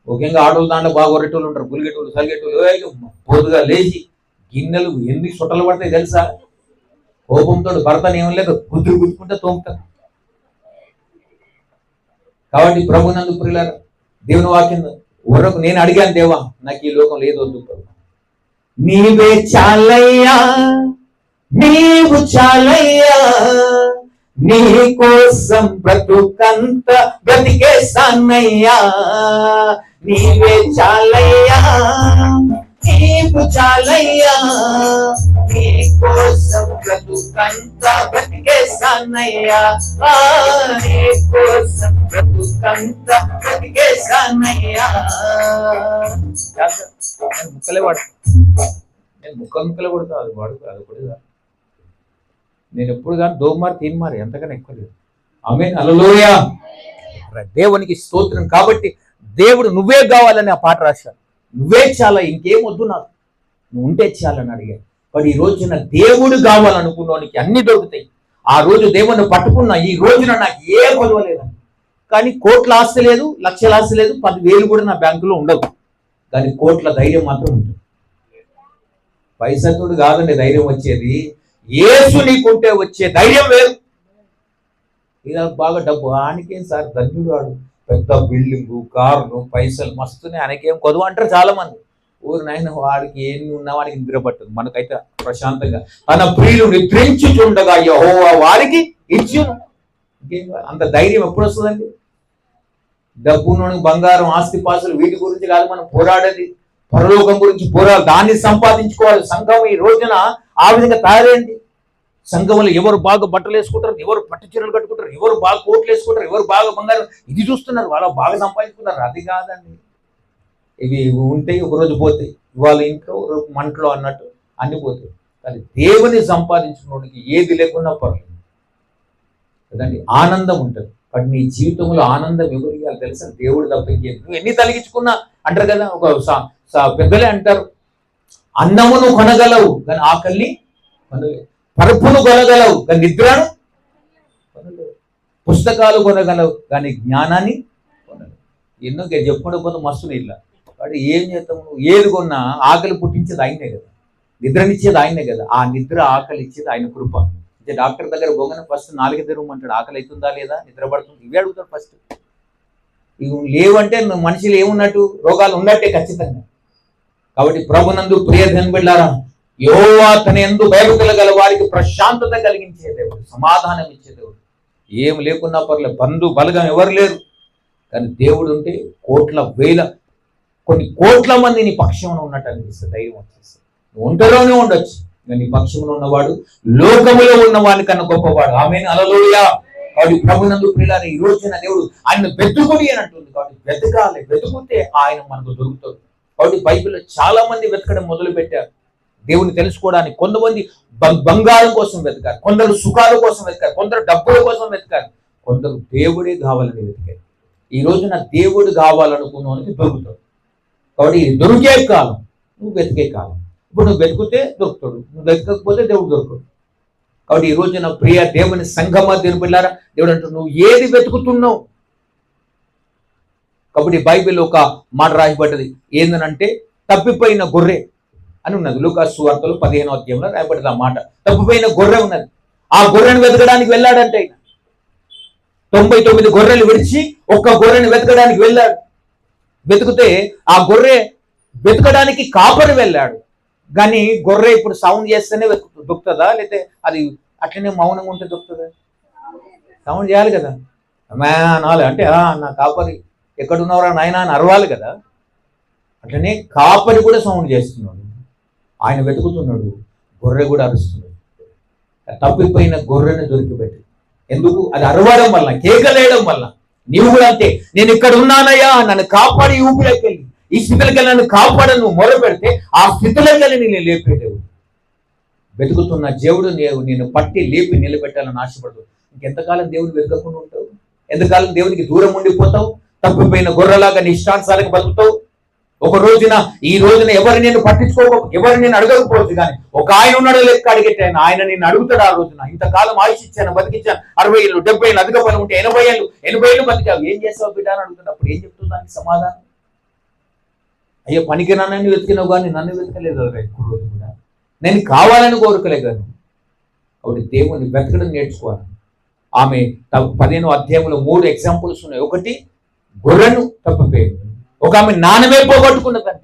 ముఖ్యంగా ఆటోలు దాంట్లో బాగా ఒరేటోళ్ళు ఉంటారు, పులిగేటోళ్ళు, సలిగేటోళ్ళు. పొద్దుగా లేచి గిన్నెలు ఎన్ని చుట్టలు పడతాయి తెలుసా? కోపంతో భర్తను ఏం లేదు, గుద్దుకుంటే తోముతారు. కాబట్టి ప్రభునందు ప్రియులారా, దేవుని వాక్యం ఉర్రకు నేను అడిగాను, దేవా నాకు ఈ లోకం లేదు వద్దు ప్రభు, నీవే చాలయ్యా, నీవు చాలయ్యా, నీ కోసం బ్రతుకంత బ్రతికేసానయ్యా, నీవే చాలయ్యా, నీవు చాలయ్యా, నీ కోసం బ్రతుకంత బ్రతికేసానయ్యా, నీ కోసం బ్రతుకంత బ్రతికేసానయ్యా. ముక్కలే వాడుతా, నేను ముక్కలు కొడతా, అది వాడుతా. నేను ఎప్పుడు కానీ 2 మార్ 3 మార్ ఎంతగానో ఎక్కువ లేదు. ఆమేన్, హల్లెలూయా. దేవునికి స్తోత్రం. కాబట్టి దేవుడు నువ్వే కావాలని ఆ పాట రాశాడు. నువ్వే చాలా, ఇంకేం వద్దు నాకు, నువ్వు ఉంటే చాలని అడిగాడు. మరి ఈ రోజున దేవుడు కావాలనుకున్నానికి అన్ని దొరుకుతాయి. ఆ రోజు దేవుడిని పట్టుకున్నా, ఈ రోజున నాకు ఏ కొలవ లేదని. కానీ కోట్ల ఆస్తి లేదు, లక్షల ఆస్తి లేదు, 10,000 కూడా నా బ్యాంకులో ఉండవు. కానీ కోట్ల ధైర్యం మాత్రం ఉంటుంది. పైసతుడు కాదండి ధైర్యం వచ్చేది, యేసు నీకుంటే వచ్చే ధైర్యం వేరు. ఇక బాగా డబ్బు ఆయనకేం సార్, ధన్యుడు వాడు, పెద్ద బిల్డింగు, కార్లు, పైసలు మస్తునే, ఆయనకేం కొదువు అంటారు చాలా మంది. ఊరు నాయన వాడికి ఎన్ని ఉన్నా వాడికి నిద్ర పట్టదు, మనకైతే ప్రశాంతంగా తన ప్రియులు నిద్రించుచుండగా యెహోవా వారికి ఇచ్చును. అంత ధైర్యం ఎప్పుడు వస్తుందండి? డబ్బును, బంగారం, ఆస్తిపాస్తులు వీటి గురించి కాదు మనం పోరాడేది, పరలోకం గురించి పోరాడు, దాన్ని సంపాదించుకోవాలి. సంఘం ఈ రోజున ఆ విధంగా తయారైంది. సంఘంలో ఎవరు బాగా బట్టలు వేసుకుంటారు, ఎవరు పట్టు చీరలు కట్టుకుంటారు, ఎవరు బాగా కోట్లు వేసుకుంటారు, ఎవరు బాగా బంగారం ఇది చూస్తున్నారు, వాళ్ళు బాగా సంపాదించుకున్నారు. అది కాదండి, ఇవి ఉంటాయి ఒకరోజు పోతాయి, ఇవాళ ఇంట్లో మంటలో అన్నట్టు అన్ని పోతాయి. కానీ దేవుని సంపాదించుకున్నోడికి ఏది లేకున్నా పర్లేదు కదండి, ఆనందం ఉంటుంది. బట్ నీ జీవితంలో ఆనందం ఎవరు ఇవ్వాలి తెలుసా? దేవుడు తప్ప ఇంకేది. నువ్వు ఎన్ని తలిగించుకున్నా అంటారు కదా, ఒక పెద్దలే అంటారు, అన్నమును కొనగలవు కానీ ఆకలిని కొనలేవు, పరుపును కొనగలవు కానీ నిద్రను కొనలేవు. పుస్తకాలు కొనగలవు కానీ జ్ఞానాన్ని కొనలేవు. ఎన్నో చెప్పుకుంటూ పోతే మస్తు ఇట్లా వాడు ఏం చేస్తాము, ఏది కొన్నా ఆకలి పుట్టించేది ఆయనే కదా, నిద్రనిచ్చేది ఆయనే కదా. ఆ నిద్ర ఆకలి ఇచ్చేది ఆయన కృప. అంటే డాక్టర్ దగ్గర పోగానే ఫస్ట్ 4 తెరవమంటాడు. ఆకలి అవుతుందా లేదా, నిద్ర పడుతుంది, ఇవే అడుగుతాడు ఫస్ట్. ఇవి లేవంటే మనిషిలో ఏమున్నట్టు, రోగాలు ఉన్నట్టే ఖచ్చితంగా. కాబట్టి ప్రభునందు ప్రియధన్ బిడ్డారా, యెహోవా తన యందు భయభక్తులు గల వారికి ప్రశాంతత కలిగించే దేవుడు, సమాధానం ఇచ్చే దేవుడు. ఏం లేకున్నా పర్లేదు, బంధు బలగం ఎవరు లేరు, కానీ దేవుడు ఉంటే కోట్ల వేల కొన్ని కోట్ల మంది నీ పక్షంలో ఉన్నట్టు అనిపిస్తుంది, ధైర్యం వచ్చేస్తుంది. నువ్వు ఒంటరిలోనే ఉండొచ్చు, నీ పక్షంలో ఉన్నవాడు లోకములో ఉన్నవాడి కన్నా గొప్పవాడు. ఆమేన్, హల్లెలూయా. కాబట్టి ప్రభునందు ప్రియులారా, ఈ రోజున దేవుడు ఆయన వెతుకుడి అని అంటుంది. కాబట్టి వెతకాలి, వెతుకుతే ఆయన మనకు దొరుకుతాడు. కాబట్టి బైబిల్లో చాలా మంది వెతకడం మొదలు పెట్టారు దేవుని తెలుసుకోవడానికి. కొంతమంది బంగారం కోసం వెతకారు, కొందరు సుఖాల కోసం వెతకారు, కొందరు డబ్బుల కోసం వెతకారు, కొందరు దేవుడే కావాలని వెతికారు. ఈ రోజున దేవుడు కావాలనుకున్నవానికి దొరుకుతాడు. కాబట్టి ఇది దొరికే కాలం, నువ్వు వెతికే కాలం. ఇప్పుడు నువ్వు వెతుకుతే దొరుకుతాడు, నువ్వు వెతకకపోతే దేవుడు దొరుకుతాడు. కాబట్టి ఈ రోజున ప్రియ దేవుని సంఘమా, దేవుని పిల్లారా, దేవుడు అంటాడు నువ్వు ఏది వెతుకుతున్నావు. కాబట్టి బైబిల్ ఒక మాట రాయబడ్డది, ఏందనంటే తప్పిపోయిన గొర్రె అని ఉన్నది. లూకాసు సువార్తలో 15వ అధ్యాయంలో రాయబడ్డది ఆ మాట. తప్పిపోయిన గొర్రె ఉన్నది, ఆ గొర్రెను వెతకడానికి వెళ్ళాడంటే 99 గొర్రెలు విడిచి ఒక్క గొర్రెను వెతకడానికి వెళ్ళాడు. వెతికితే ఆ గొర్రె వెతకడానికి కాపరి వెళ్ళాడు, కానీ గొర్రె ఇప్పుడు సౌండ్ చేస్తేనే దొరుకుతుందా, లేకపోతే అది అట్లనే మౌనంగా ఉంటే దొరుకుతుందా? సౌండ్ చేయాలి కదా, అనాలి. అంటే నా కాపరి ఎక్కడున్నవరా నాయనా అని అరవాలి కదా. అట్లనే కాపరి కూడా సౌండ్ చేస్తున్నాడు, ఆయన వెతుకుతున్నాడు, గొర్రె కూడా అరుస్తున్నాడు. తప్పిపోయిన గొర్రెను దొరికిపెట్టి, ఎందుకు? అది అరవడం వల్ల, కేకలేయడం వల్ల. నీవు కూడా అంతే, నేను ఇక్కడ ఉన్నానయ్యా, నన్ను కాపాడి ఊపిలోకి వెళ్ళి ఈ స్థితిలోకి వెళ్ళి నన్ను కాపాడను మొర పెడితే ఆ స్థితిలోకి వెళ్ళి నేను లేపేదేవు. వెతుకుతున్న దేవుడు నేను పట్టి లేపి నిలబెట్టాలని ఆశపడదు. ఇంకెంతకాలం దేవుని వెతకకుండా ఉంటావు? ఎంతకాలం దేవునికి దూరం ఉండిపోతావు? తప్పిపోయిన గొర్రెలాగా నీ ఇష్టానుసారంగా బతుకుతావు. ఒక రోజున ఈ రోజున ఎవరు నేను ఎవరు నేను అడగకపోవచ్చు, కానీ ఒక ఆయన ఉన్నాడు లెక్క అడిగేటాయన, ఆయన నేను అడుగుతాడు ఆ రోజున. ఇంతకాలం ఆయుష్ ఇచ్చాను, బతికిచ్చాను, 60 ఏళ్ళు 70 ఏళ్ళు, అధిక బలం ఉంటే 80 ఏళ్ళు బతికావు, ఏం చేస్తావు బిడ్డ అని అడుగుతాడు. అప్పుడు ఏం చెప్తుంది దానికి సమాధానం? అయ్యో పనికి నన్ను వెతికినావు కానీ నన్ను వెతకలేదు ఎక్కువ రోజు కూడా, నేను కావాలని కోరుకోలేదు కదా. కాబట్టి దేవుని వెతకడం నేర్చుకోవాలి. ఆమె 15వ అధ్యాయంలో 3 ఎగ్జాంపుల్స్ ఉన్నాయి. ఒకటి గొర్రెను తప్పిపోయింది, ఒక ఆమె నాణమే పోగొట్టుకున్నదంట,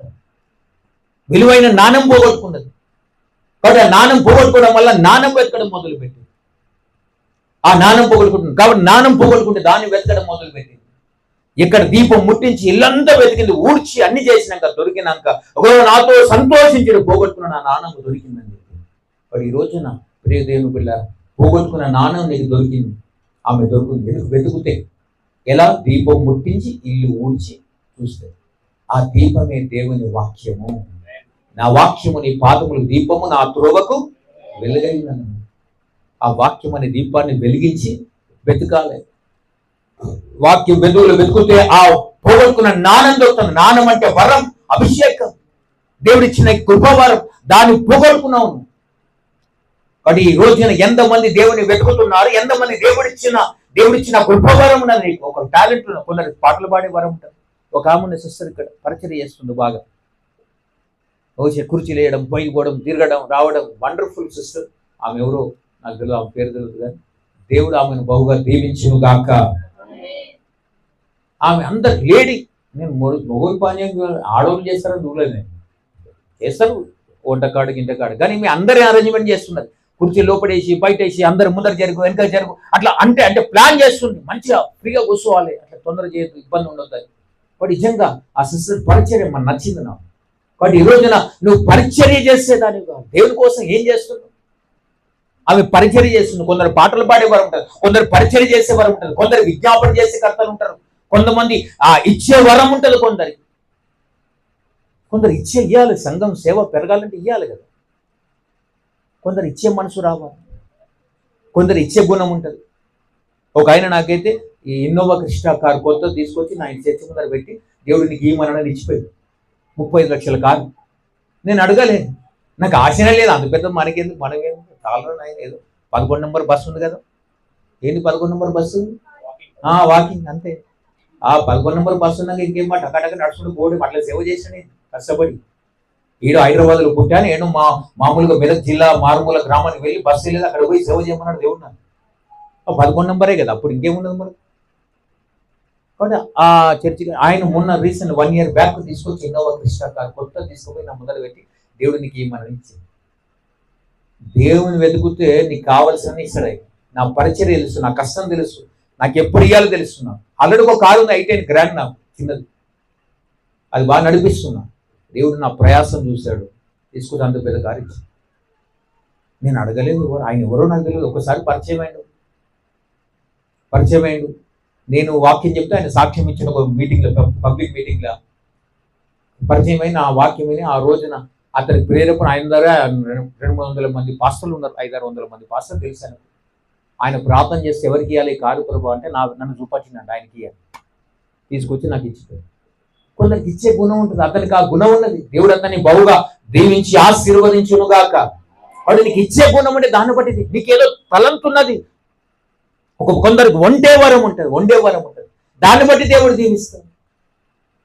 విలువైన నాణం పోగొట్టుకున్నది. కాబట్టి ఆ నాణం పోగొట్టుకోవడం వల్ల నాణం వెతకడం మొదలుపెట్టింది. ఆ నాణం పోగొట్టుకుంటుంది కాబట్టి నాణం పోగొట్టుకుంటే దాన్ని వెతకడం మొదలుపెట్టింది. ఇక్కడ దీపం ముట్టించి ఇల్లంతా వెతికింది, ఊడ్చి అన్ని చేసినాక దొరికినాక ఒకవేళ నాతో సంతోషించి పోగొట్టుకున్న నా నాణం దొరికిందని చెప్పి. మరి ఈ రోజున ప్రియ దేవుని పిల్ల, పోగొట్టుకున్న నాణం నీకు దొరికింది, ఆమె దొరుకుతుంది. ఎందుకు? వెతుకుతే. ఎలా? దీపం ముట్టించి ఇల్లు ఊడ్చి చూస్తే. ఆ దీపమే దేవుని వాక్యము. నా వాక్యము నీ పాదములు దీపము, నా త్రోవకు వెలుగైనను. ఆ వాక్యం అనే దీపాన్ని వెలిగించి వెతకాలి. వాక్యం వెతుకుతే ఆ పోగొట్టుకున్న నాణం దొరుకుతుంది. నాణం అంటే వరం, అభిషేకం, దేవుడిచ్చిన కృపవరం, దాన్ని పోగొట్టుకున్నావు. కాబట్టి ఈ రోజున ఎంతమంది దేవుని వెతుకుతున్నారు, ఎంతమంది దేవుడిచ్చిన కృపవరం ఉన్నది. ఒక టాలెంట్ ఉన్న కొందరు పాటలు పాడే వరం ఉంటుంది. ఒక ఆమె సిస్టర్ ఇక్కడ పరిచయం చేస్తుంది బాగా, కుర్చీలు వేయడం, పోయిపోవడం, తిరగడం, రావడం, వండర్ఫుల్ సిస్టర్. ఆమె ఎవరో నాకు తెలియదు, ఆమె పేరు తెలియదు, కానీ దేవుడు ఆమెను బహుగా దీవించును గాక. ఆమె అందరు లేడీ. నేను మొగోలు పానీయం ఆడవాళ్ళు చేస్తారని చూడలేదు, నేను చేస్తారు వంటకాడు గింటకాడు, కానీ మీ అందరి అరేంజ్మెంట్ చేస్తున్నారు. కుర్చీ లోపడేసి బయటేసి అందరు ముందర జరుగు వెనక జరుగు అట్లా అంటే ప్లాన్ చేస్తుంది. మంచిగా ఫ్రీగా కూర్చోవాలి, అట్లా తొందర చేయదు, ఇబ్బంది ఉండదు. కాబట్టి నిజంగా ఆ సిస్టర్ పరిచర్య మన నచ్చింది నాకు. కాబట్టి ఈ రోజున నువ్వు పరిచర్య చేసేదాన్ని దేవుని కోసం ఏం చేస్తున్నావు? ఆమె పరిచర్య చేస్తుంది. కొందరు పాటలు పాడేవారు ఉంటారు, కొందరు పరిచర్య చేసేవారు ఉంటారు, కొందరు విజ్ఞాపన చేసే కర్తలు ఉంటారు, కొంతమంది ఇచ్చే వరం ఉంటుంది, కొందరు ఇవ్వాలి. సంఘం సేవ పెరగాలంటే ఇవ్వాలి కదా. కొందరు ఇచ్చే మనసు రావాలి, కొందరు ఇచ్చే గుణం ఉంటుంది. ఒక ఆయన నాకైతే ఈ ఇన్నోవా క్రిస్టా కారు కొత్త తీసుకొచ్చి నా చర్చ ముందర పెట్టి దేవుడు నీకు ఏమనని ఇచ్చిపోయాడు. 35 లక్షల కారు. నేను అడగలేను, నాకు ఆశనే లేదు. అంత పెద్ద మనకేందుకు, మనమేం కాలంలో ఆయన ఏదో 11 నెంబర్ బస్సు ఉంది కదా, ఏంటి 11 నెంబర్ బస్సు? వాకింగ్ అంతే. ఆ 11 నెంబర్ బస్సు ఉన్నాక ఇంకేం మాట టకటక నడుచుకుంటూ పోవడం. అట్లా సేవ చేసాను కష్టపడి. ఈడు హైదరాబాద్లో పుట్టాను, నేను మామూలుగా మెదక్ జిల్లా మారుమూల గ్రామానికి వెళ్ళి బస్సు వెళ్ళేది, అక్కడ పోయి సేవ చేయమన్నాడు దేవుడు నాకు. 11 నెంబరే కదా, అప్పుడు ఇంకేముండదు మనకు. కాబట్టి ఆ చర్చికి ఆయన మొన్న రీసెంట్ 1 year బ్యాక్ తీసుకొచ్చి ఇన్నోవా క్రిస్టా కార్ కొత్త తీసుకుపోయి నా ముందర పెట్టి దేవుడు నీకు ఏమని ఇచ్చింది. దేవుని వెతుకుతే నీకు కావాల్సిన ఇస్తాడు. నా పరిచయం తెలుసు, నా కష్టం తెలుసు, నాకు ఎప్పుడు ఇవ్వాలో తెలుస్తున్నా. ఆల్రెడీ ఒక కారు ఉంది, I10 గ్రాండ్, నాకు చిన్నది, అది బాగా నడిపిస్తున్నా. దేవుడు నా ప్రయాసం చూశాడు, తీసుకుని అంత పెద్ద కారు ఇచ్చి. నేను అడగలేదు ఎవరు, ఆయన ఎవరో నాకు తెలియదు. ఒకసారి పరిచయం అయ్యాడు. నేను వాక్యం చెప్తే ఆయన సాక్ష్యం ఇచ్చిన ఒక మీటింగ్లో, పబ్లిక్ మీటింగ్లో పరిచయం అయిన ఆ వాక్యం విని ఆ రోజున అతని ప్రేరేపణ ఆయన ద్వారా 200-300 మంది పాస్టర్లు ఉన్నారు, 500-600 మంది పాస్టర్లు తెలిసాను. ఆయన ప్రార్థన చేస్తే ఎవరికి ఇవ్వాలి ఈ కారు ప్రభు అంటే నన్ను చూపట్టినండి, ఆయనకి ఇవ్వాలి. తీసుకొచ్చి నాకు ఇచ్చిపోయాడు. కొందరికి ఇచ్చే గుణం ఉంటుంది, అతనికి ఆ గుణం ఉన్నది. దేవుడు అతన్ని బహుగా దీవించి ఆశీర్వదించునుగాక. వాడు నీకు ఇచ్చే గుణం అంటే దాన్ని బట్టి నీకేదో తలంతున్నది. కొందరికి వండే వరం ఉంటుంది, దాన్ని బట్టి దేవుడు దీవిస్తాడు.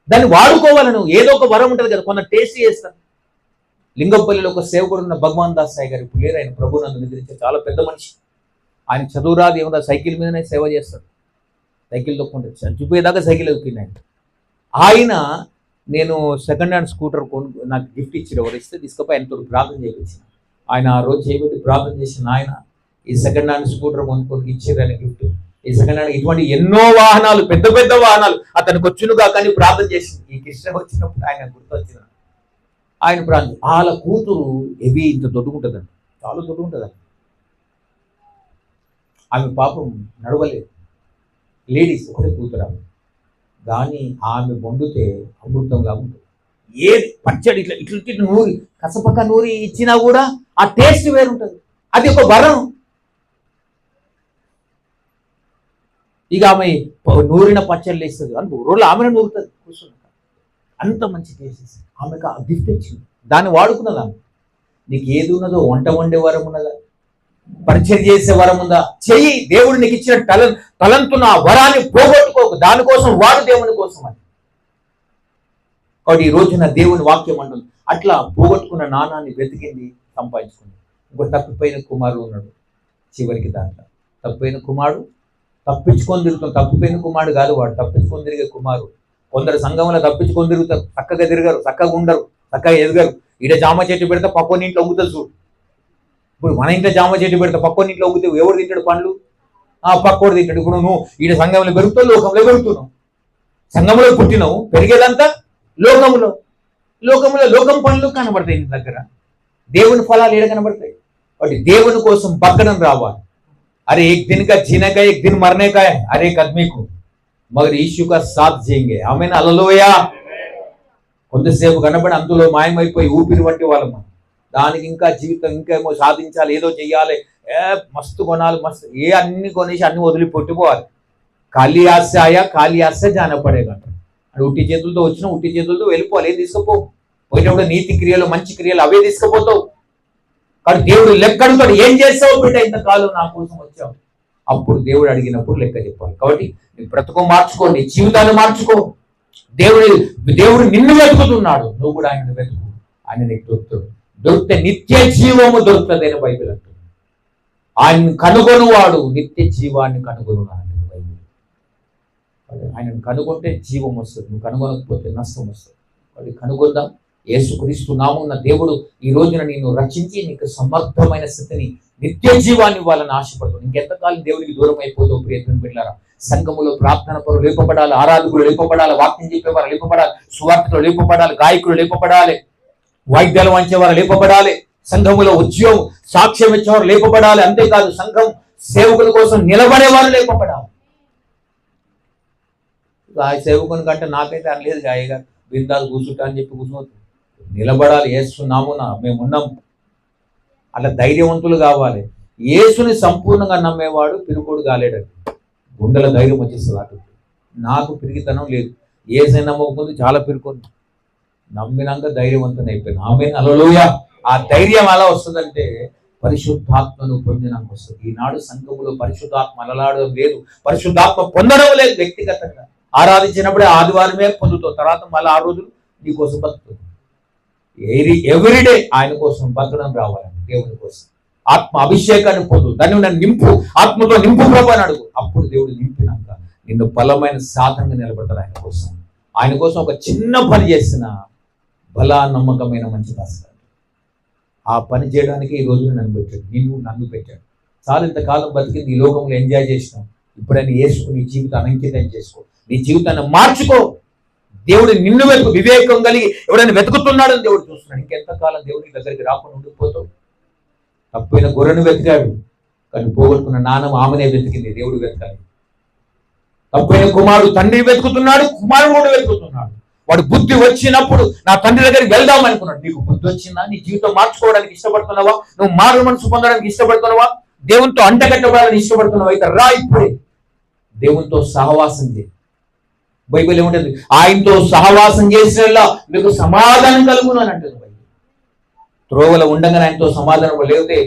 దాన్ని వాడుకోవాలి నువ్వు. ఏదో ఒక వరం ఉంటుంది కదా, కొందరు టేస్ట్ చేస్తాను. లింగంపల్లిలో ఒక సేవకుడు ఉన్న భగవాన్ దాస్ సాయి గారు, ఇప్పుడు లేరు, ఆయన ప్రభునందు నిద్రించే చాలా పెద్ద మనిషి. ఆయన చదువురాదు ఏమన్నా సైకిల్ మీదనే సేవ చేస్తాడు, సైకిల్ తొక్కుంటాడు, చనిపోయేదాకా సైకిల్ తొక్కింది ఆయన. నేను సెకండ్ హ్యాండ్ స్కూటర్ నాకు గిఫ్ట్ ఇచ్చాడు, ఎవరు ఇస్తే తీసుకుపోయి ఆయనతో ప్రార్థన చేయించాను. ఆయన ఆ రోజు చేయబట్టి ప్రార్థన చేసిన ఆయన ఈ సెకండ్ హ్యాండ్ స్కూటర్ కొనుక్కొని ఇచ్చారు ఆయన గిఫ్ట్. ఈ సెకండ్ హ్యాండ్ ఇటువంటి ఎన్నో వాహనాలు, పెద్ద పెద్ద వాహనాలు అతనికి వచ్చునుగా, కానీ ప్రార్థన చేసింది. ఈ కృష్ణ వచ్చినప్పుడు ఆయన గుర్తొచ్చిన ఆయన ప్రార్థన. వాళ్ళ కూతురు హెవీ ఇంత దొడ్డుకుంటుందండి, చాలా దొడ్డుకుంటుందండి. ఆమె పాపం నడవలేదు, లేడీస్, ఒకటే కూతురు ఆమె. కానీ ఆమె వండితే అమృతంగా ఉంటుంది. ఏది పచ్చడి ఇట్లా ఇట్లా ఇట్లా నూరి కసపక్క నూరి ఇచ్చినా కూడా ఆ టేస్ట్ వేరుంటుంది. అది ఒక వరం. ఇక ఆమె నూరిన పచ్చళ్ళు వేస్తుంది, అని రోజులు ఆమెను నూరుతుంది కూర్చుని. అంత మంచి టేస్ట్ ఆమెకు ఆ గిఫ్ట్ ఇచ్చింది, దాన్ని వాడుకున్నది ఆమె. నీకు ఏది ఉన్నదో, వంట వండే వరం ఉన్నదా, పరిచయం చేసే వరం ఉందా, చెయ్యి. దేవుడు నీకు ఇచ్చిన తలంతున్న ఆ వరాన్ని పోగొట్టుకోకు, దానికోసం వాడు దేవుని కోసం అని. కాబట్టి ఈ రోజున దేవుని వాక్యం అంటుంది, అట్లా పోగొట్టుకున్న నాణాన్ని వెతికింది, సంపాదించుకుంది. ఇంకో తప్పిపోయిన కుమారుడు ఉన్నాడు చివరికి దాంట్లో. తప్పిపోయిన కుమారుడు తప్పించుకొని తిరుగుతాం. తప్పిపోయిన కుమారుడు కాదు వాడు, తప్పించుకొని తిరిగే కుమారుడు. కొందరు సంఘంలో తప్పించుకొని తిరుగుతారు, చక్కగా తిరగరు, చక్కగా ఉండరు, చక్కగా ఎదగరు. ఈడ జామ చెట్టు పెడితే పక్కన ఇంట్లో ఒంగుతుంది చూడు. ఇప్పుడు మన ఇంట్లో జామ చెట్టు పెడితే పక్కన ఇంట్లో ఒంగితే ఎవరు తింటాడు పండ్లు? పక్కోడు తింటాడు. ఇప్పుడు నువ్వు ఈడ సంఘంలో పెరుగుతావు, లోకంలో పెరుగుతున్నావు. సంఘంలో పుట్టినావు, పెరిగేదంతా లోకం పనులు కనబడతాయి నీ దగ్గర. దేవుని ఫలాలు ఏడ కనబడతాయి. కాబట్టి దేవుని కోసం బతకడం రావాలి. अरे एक दिन का जीने का एक दिन मरने का है, अरे एक आदमी को मगर यीशु का साथ जिएंगे. आमीन, హల్లెలూయా. కొంతసేపు కనబడి అందులో మాయమైపోయి ఊపిరి వంటి వాళ్ళం. దానికి ఇంకా జీవితం ఇంకేమో సాధించాలి, ఏదో చెయ్యాలి, మస్తు కొనాలి, మస్తు అన్ని కొనేసి అన్ని వదిలిపెట్టిపోవాలి. ఖాళీ ఆశ ఆయా, ఖాళీ ఆశ జాన పడేగా. అది ఉట్టి చేతులతో వచ్చినా ఉట్టి చేతులతో వెళ్ళిపోవాలి. ఏం తీసుకుపో, పోయినప్పుడు నీతి క్రియలు, మంచి క్రియలు అవే తీసుకుపోతావు. కానీ దేవుడు లెక్క అడుగుతాడు, ఏం చేస్తావు బిడ్డ, ఇంతకాలం నా కోసం వచ్చావు. అప్పుడు దేవుడు అడిగినప్పుడు లెక్క చెప్పాలి. కాబట్టి నీ బ్రతుకు మార్చుకో, నీ జీవితాన్ని మార్చుకో. దేవుడు నిన్ను వెతుకుతున్నాడు, నువ్వు కూడా ఆయన వెతుకు. ఆయన నీకు దొరికితే నిత్య జీవము దొరుకుతుంది అని బైబిల్ అంటుంది. ఆయన కనుగొనువాడు నిత్య జీవాన్ని కనుగొనున్నాడు బైబిల్. ఆయనను కనుగొంటే జీవం వస్తుంది, నువ్వు కనుగొనకపోతే నష్టం వస్తుంది. అది కనుగొందాం. యేసుక్రీస్తు నామమున దేవుడు ఈ రోజున నిన్ను రక్షించి నీకు సమర్థమైన స్థితిని, నిత్య జీవాన్ని ఇవ్వాలని ఆశపడుతుంది. ఇంకెంతకాలం దేవుడికి దూరం అయిపోతావు ప్రియత్నం పెట్టారా? సంఘములో ప్రార్థన పరులు లేపబడాలి, ఆరాధకులు లేపబడాలి, వాక్యం చెప్పేవారు లేపబడాలి, సువార్తలు లేపబడాలి, గాయకులు లేపబడాలి, వాయిద్యాలు వంచేవారు లేపబడాలి, సంఘములో ఉద్యోగం సాక్ష్యం ఇచ్చేవారు లేపబడాలి. అంతేకాదు సంఘం సేవకుల కోసం నిలబడేవారు లేపబడాలి. ఆ సేవకుని కంటే నాకైతే అనలేదు గాయగా బిందాలు కూర్చుంటా అని చెప్పి కూర్చోవద్దు. నిలబడాలి. యేసు నామమున మేమున్నాం. అట్లా ధైర్యవంతులు కావాలి. యేసుని సంపూర్ణంగా నమ్మేవాడు పిరుకోడు కాలేడు. గుండెల ధైర్యం వచ్చేస్తుంది. అటు నాకు పిరిగితనం లేదు. యేసుని నమ్మకముందు చాలా పిరుకుంది, నమ్మినాక ధైర్యవంతుని అయిపోయింది. ఆమేన్, హల్లెలూయా. ఆ ధైర్యం ఎలా వస్తుందంటే పరిశుద్ధాత్మను పొందినాక వస్తుంది. ఈనాడు సంఘములో పరిశుద్ధాత్మ అలలాడడం లేదు, పరిశుద్ధాత్మ పొందడం లేదు. వ్యక్తిగతంగా ఆరాధించినప్పుడే ఆదివారమే పొందుతావు, తర్వాత మళ్ళీ ఆ రోజులు నీ కోసం బతుకుతుంది. ఎవ్రీడే ఆయన కోసం బతకడం రావాలని, దేవుని కోసం ఆత్మ అభిషేకాన్ని పొందు, దాన్ని నన్ను నింపు, ఆత్మతో నింపు ప్రభు అని అడుగు. అప్పుడు దేవుడు నింపినాక నిన్ను బలమైన సాధనగా నిలబడతాడు ఆయన కోసం. ఆయన కోసం ఒక చిన్న పని చేసిన బలా నమ్మకమైన మంచి దాసుడు. ఆ పని చేయడానికి ఈ రోజు నన్ను పెట్టాడు, నన్ను పెట్టాడు. చాలా ఇంతకాలం బతికింది ఈ లోకంలో ఎంజాయ్ చేసినాం. ఇప్పుడైనా వేసుకుని నీ జీవితాన్ని అంకితం చేసుకో, నీ జీవితాన్ని మార్చుకో. దేవుడు నిన్ను వివేకం కలిగి ఎవడైనా వెతుకుతున్నాడని దేవుడు చూస్తున్నాడు. ఇంకెంతకాలం దేవుడి దగ్గరికి రాకుండా ఉండిపోతావు. తప్పైన గొర్రెను వెతికాడు, కానీ పోగొట్టుకున్న నాన్నమ్మ ఆమెనే వెతికింది, దేవుడు వెతకాలి. తప్పైన కుమారుడు తండ్రి వెతుకుతున్నాడు, కుమారుడు కూడా వెతుకుతున్నాడు. వాడు బుద్ధి వచ్చినప్పుడు నా తండ్రి దగ్గరికి వెళ్దాం అనుకున్నాడు. నీకు బుద్ధి వచ్చిందా? నీ జీవితం మార్చుకోవడానికి ఇష్టపడుతున్నావా? నువ్వు మారు మనసు పొందడానికి ఇష్టపడుతున్నావా? దేవునితో అంటగట్టబడాలని ఇష్టపడుతున్నావా? అయితే రా, ఇప్పుడే దేవునితో సహవాసం చేయి. బైబిల్ ఏముంటుంది? ఆయనతో సహవాసం చేసేలా మీకు సమాధానం కలుగును అని అంటుంది బైబిల్. త్రోవలో ఉండగానే ఆయనతో సమాధానం లేకపోతే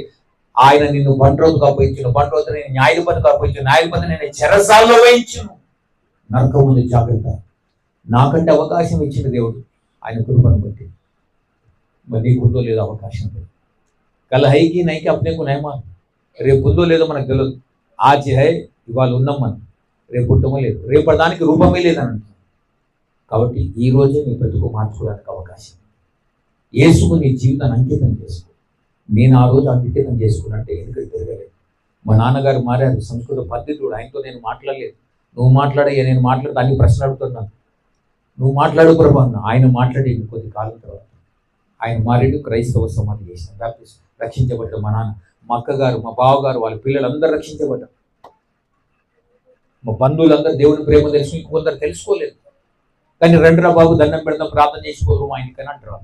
ఆయన నిన్ను బండ్రోజు కాపోయించును, బండ్రోజు నేను న్యాయపతి కాపోయించు, న్యాయపతి నేను చెరసాల్లో వేయించును. నరకం ఉంది, జాగ్రత్త. నాకంటే అవకాశం ఇచ్చిన దేవుడు ఆయన కృపను బట్టి. మరి నీకుందో లేదో అవకాశం. కల్ హైకి నైకి అప్నేకు నయమా, రేపు ఉందో లేదో మనకు తెలియదు. ఆజ్ హై, ఇవాళ ఉన్నాం మనం, రేపు పుట్టమో లేదు, రేపటి దానికి రూపమే లేదని అంటుంది. కాబట్టి ఈ రోజే నీ బ్రతుకు మార్చుకోవడానికి అవకాశం. యేసుకు నీ జీవితాన్ని అంకితం చేసుకో. నేను ఆ రోజు అంకితం చేసుకున్నట్టే ఎందుకు తిరగలేదు. మా నాన్నగారు మారారు, సంస్కృత పండితుడు, ఆయనతో నేను మాట్లాడలేదు. నువ్వు మాట్లాడయ్యా, నేను మాట్లాడితే అన్ని ప్రశ్నలు అడుగుతున్నాను, నువ్వు మాట్లాడు ప్రభు అన్న. ఆయన మాట్లాడేది కొద్ది కాలం తర్వాత ఆయన మారేడు, క్రైస్తవ సమాధి చేసిన, బ్యాప్టిస్ట్ రక్షించబడ్డారు. మా నాన్న, మా అక్కగారు, మా బావగారు, వాళ్ళ పిల్లలందరూ రక్షించబడ్డారు. మా బంధువులందరూ దేవుని ప్రేమ తెలుసు, ఇంకొందరు తెలుసుకోలేదు. కానీ రెండురా బాబు దండం పెడతాం, ప్రార్థన చేసుకోరు ఆయనకని అంటారు.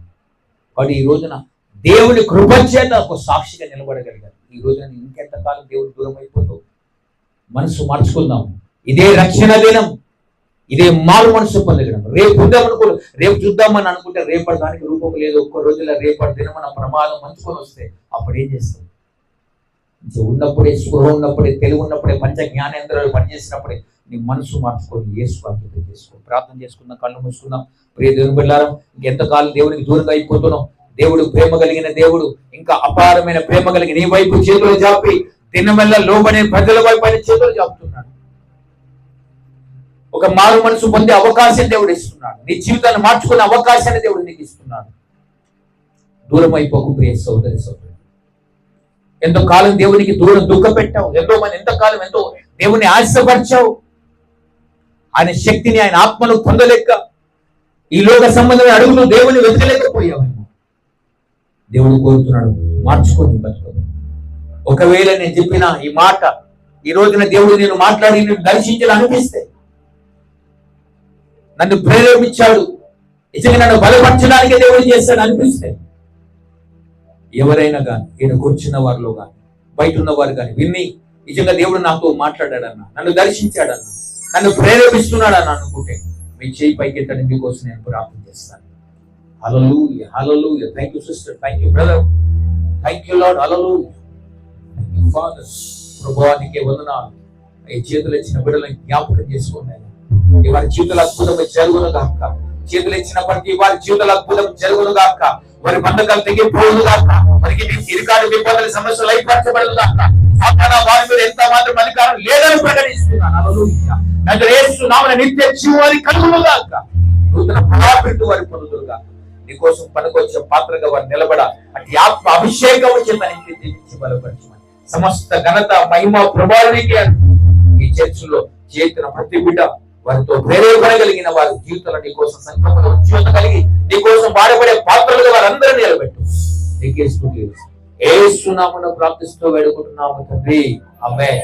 కాబట్టి ఈ రోజున దేవుని కృపచేత ఒక సాక్షిగా నిలబడగలిగారు. ఈ రోజున ఇంకెంతకాలం దేవుడు దూరం అయిపోతావు? మనసు మార్చుకుందాం. ఇదే రక్షణ దినం, ఇదే మారు మనసు పొందగలం. రేపు ఉందామనుకో, రేపు చూద్దామని అనుకుంటే రేపటి దానికి రూపం లేదు. ఒక్క రోజులో రేపటి దినం మన ప్రమాదం మంచుకొని వస్తే అప్పుడు ఏం చేస్తాం? ఉన్నప్పుడే, స్పృహ ఉన్నప్పుడే, తెలివి ఉన్నప్పుడే, పంచ జ్ఞానేంద్రాలు పనిచేసినప్పుడే నీ మనసు మార్చుకొని యేసుకు అంకితం చేసుకో. ప్రార్థన చేసుకుందాం, కళ్ళు మూసుకుందాం. ప్రియ దేవుని బిడ్డలారా, ఇంకెంతకాలం దేవునికి దూరంగా అయిపోతున్నాం. దేవుడు ప్రేమ కలిగిన దేవుడు, ఇంకా అపారమైన ప్రేమ కలిగి నీ వైపు చేతులు జాపి దినమెల్ల లోబడే ప్రజల వైపు ఆయన చేతులు జాపుతున్నాడు. ఒక మారు మనసు పొందే అవకాశం దేవుడు ఇస్తున్నాడు. నీ జీవితాన్ని మార్చుకునే అవకాశాన్ని దేవుడు నీకు ఇస్తున్నాడు. దూరం అయిపోకు ప్రియ సోదరి సోదరు. ఎంతో కాలం దేవునికి దూరం దుఃఖ పెట్టావు. ఎంతకాలం ఎంతో దేవుని ఆశపరిచావు. ఆయన శక్తిని, ఆయన ఆత్మను పొందలేక ఈ లోక సంబంధమైన అడుగులు దేవుని వెతకలేకపోయావు. దేవుడు కోరుతున్నాడు, మార్చుకొని బతుకు. ఒకవేళ నేను చెప్పిన ఈ మాట ఈ రోజున దేవుడు నేను మాట్లాడి నేను దర్శించాలనిపిస్తే, నన్ను ప్రేరేపించాడు, నిజంగా నన్ను బలపరచడానికే దేవుడు చేస్తాడు అనిపిస్తే, ఎవరైనా కానీ ఈయన కూర్చున్న వారిలో కానీ బయట ఉన్న వారు కానీ విన్ని నిజంగా దేవుడు నాతో మాట్లాడాడన్నా, నన్ను దర్శించాడన్నా, నన్ను ప్రేరేపిస్తున్నాడన్నా అనుకుంటే మీ చేయి పైకెత్తడం మీకోసం నేను ప్రార్థన చేస్తాను. Hallelujah, hallelujah. Thank you sister, thank you brother, thank you lord, hallelujah, thank you father. ప్రభువానికి వందనాలు. ఈ చేతులు ఇచ్చిన బిడ్డలను జ్ఞాపకం చేసుకున్నాను. వారి జీవితాల అద్భుతం జరుగును గాక. చేతులు ఇచ్చినప్పటికీ వారి జీవితాల అద్భుతం జరుగును గాక. వారి బంధకాలు తెగిపోను గాక. వారికి ఇరుకాడు విపత్తుల సమస్యలు అయిపరచబడదు గాక. వారి మీద ఎంత మాత్రం అధికారం లేదని ప్రకటిస్తున్నాను. హల్లెలూయా. యేసు నామమున నిత్య జీవాన్ని కలుగును గాక. నూతన ప్రాపిట్టు వారి పొందుదురు గాక. నీకోసం పనికొచ్చే పాత్రగా వారు నిలబడ అటు ఆత్మ అభిషేకం చేత దీవించి బలపరచమని సమస్త ఘనత మహిమ ప్రభావానికి ఈ చర్చిలో చేతున్న ప్రతి బిడ్డ వారితో ప్రేరేపడగలిగిన వారి జీవితంలో నీకోసం సంకల్పంలో ఉద్యోగం కలిగి నీకోసం వాడబడే పాత్రలుగా వారందరినీ నిలబెట్టు. నీకే స్తుతి. యేసు నామమున ప్రార్థిస్తూ వేడుకుంటున్నాము తండ్రి. ఆమేన్.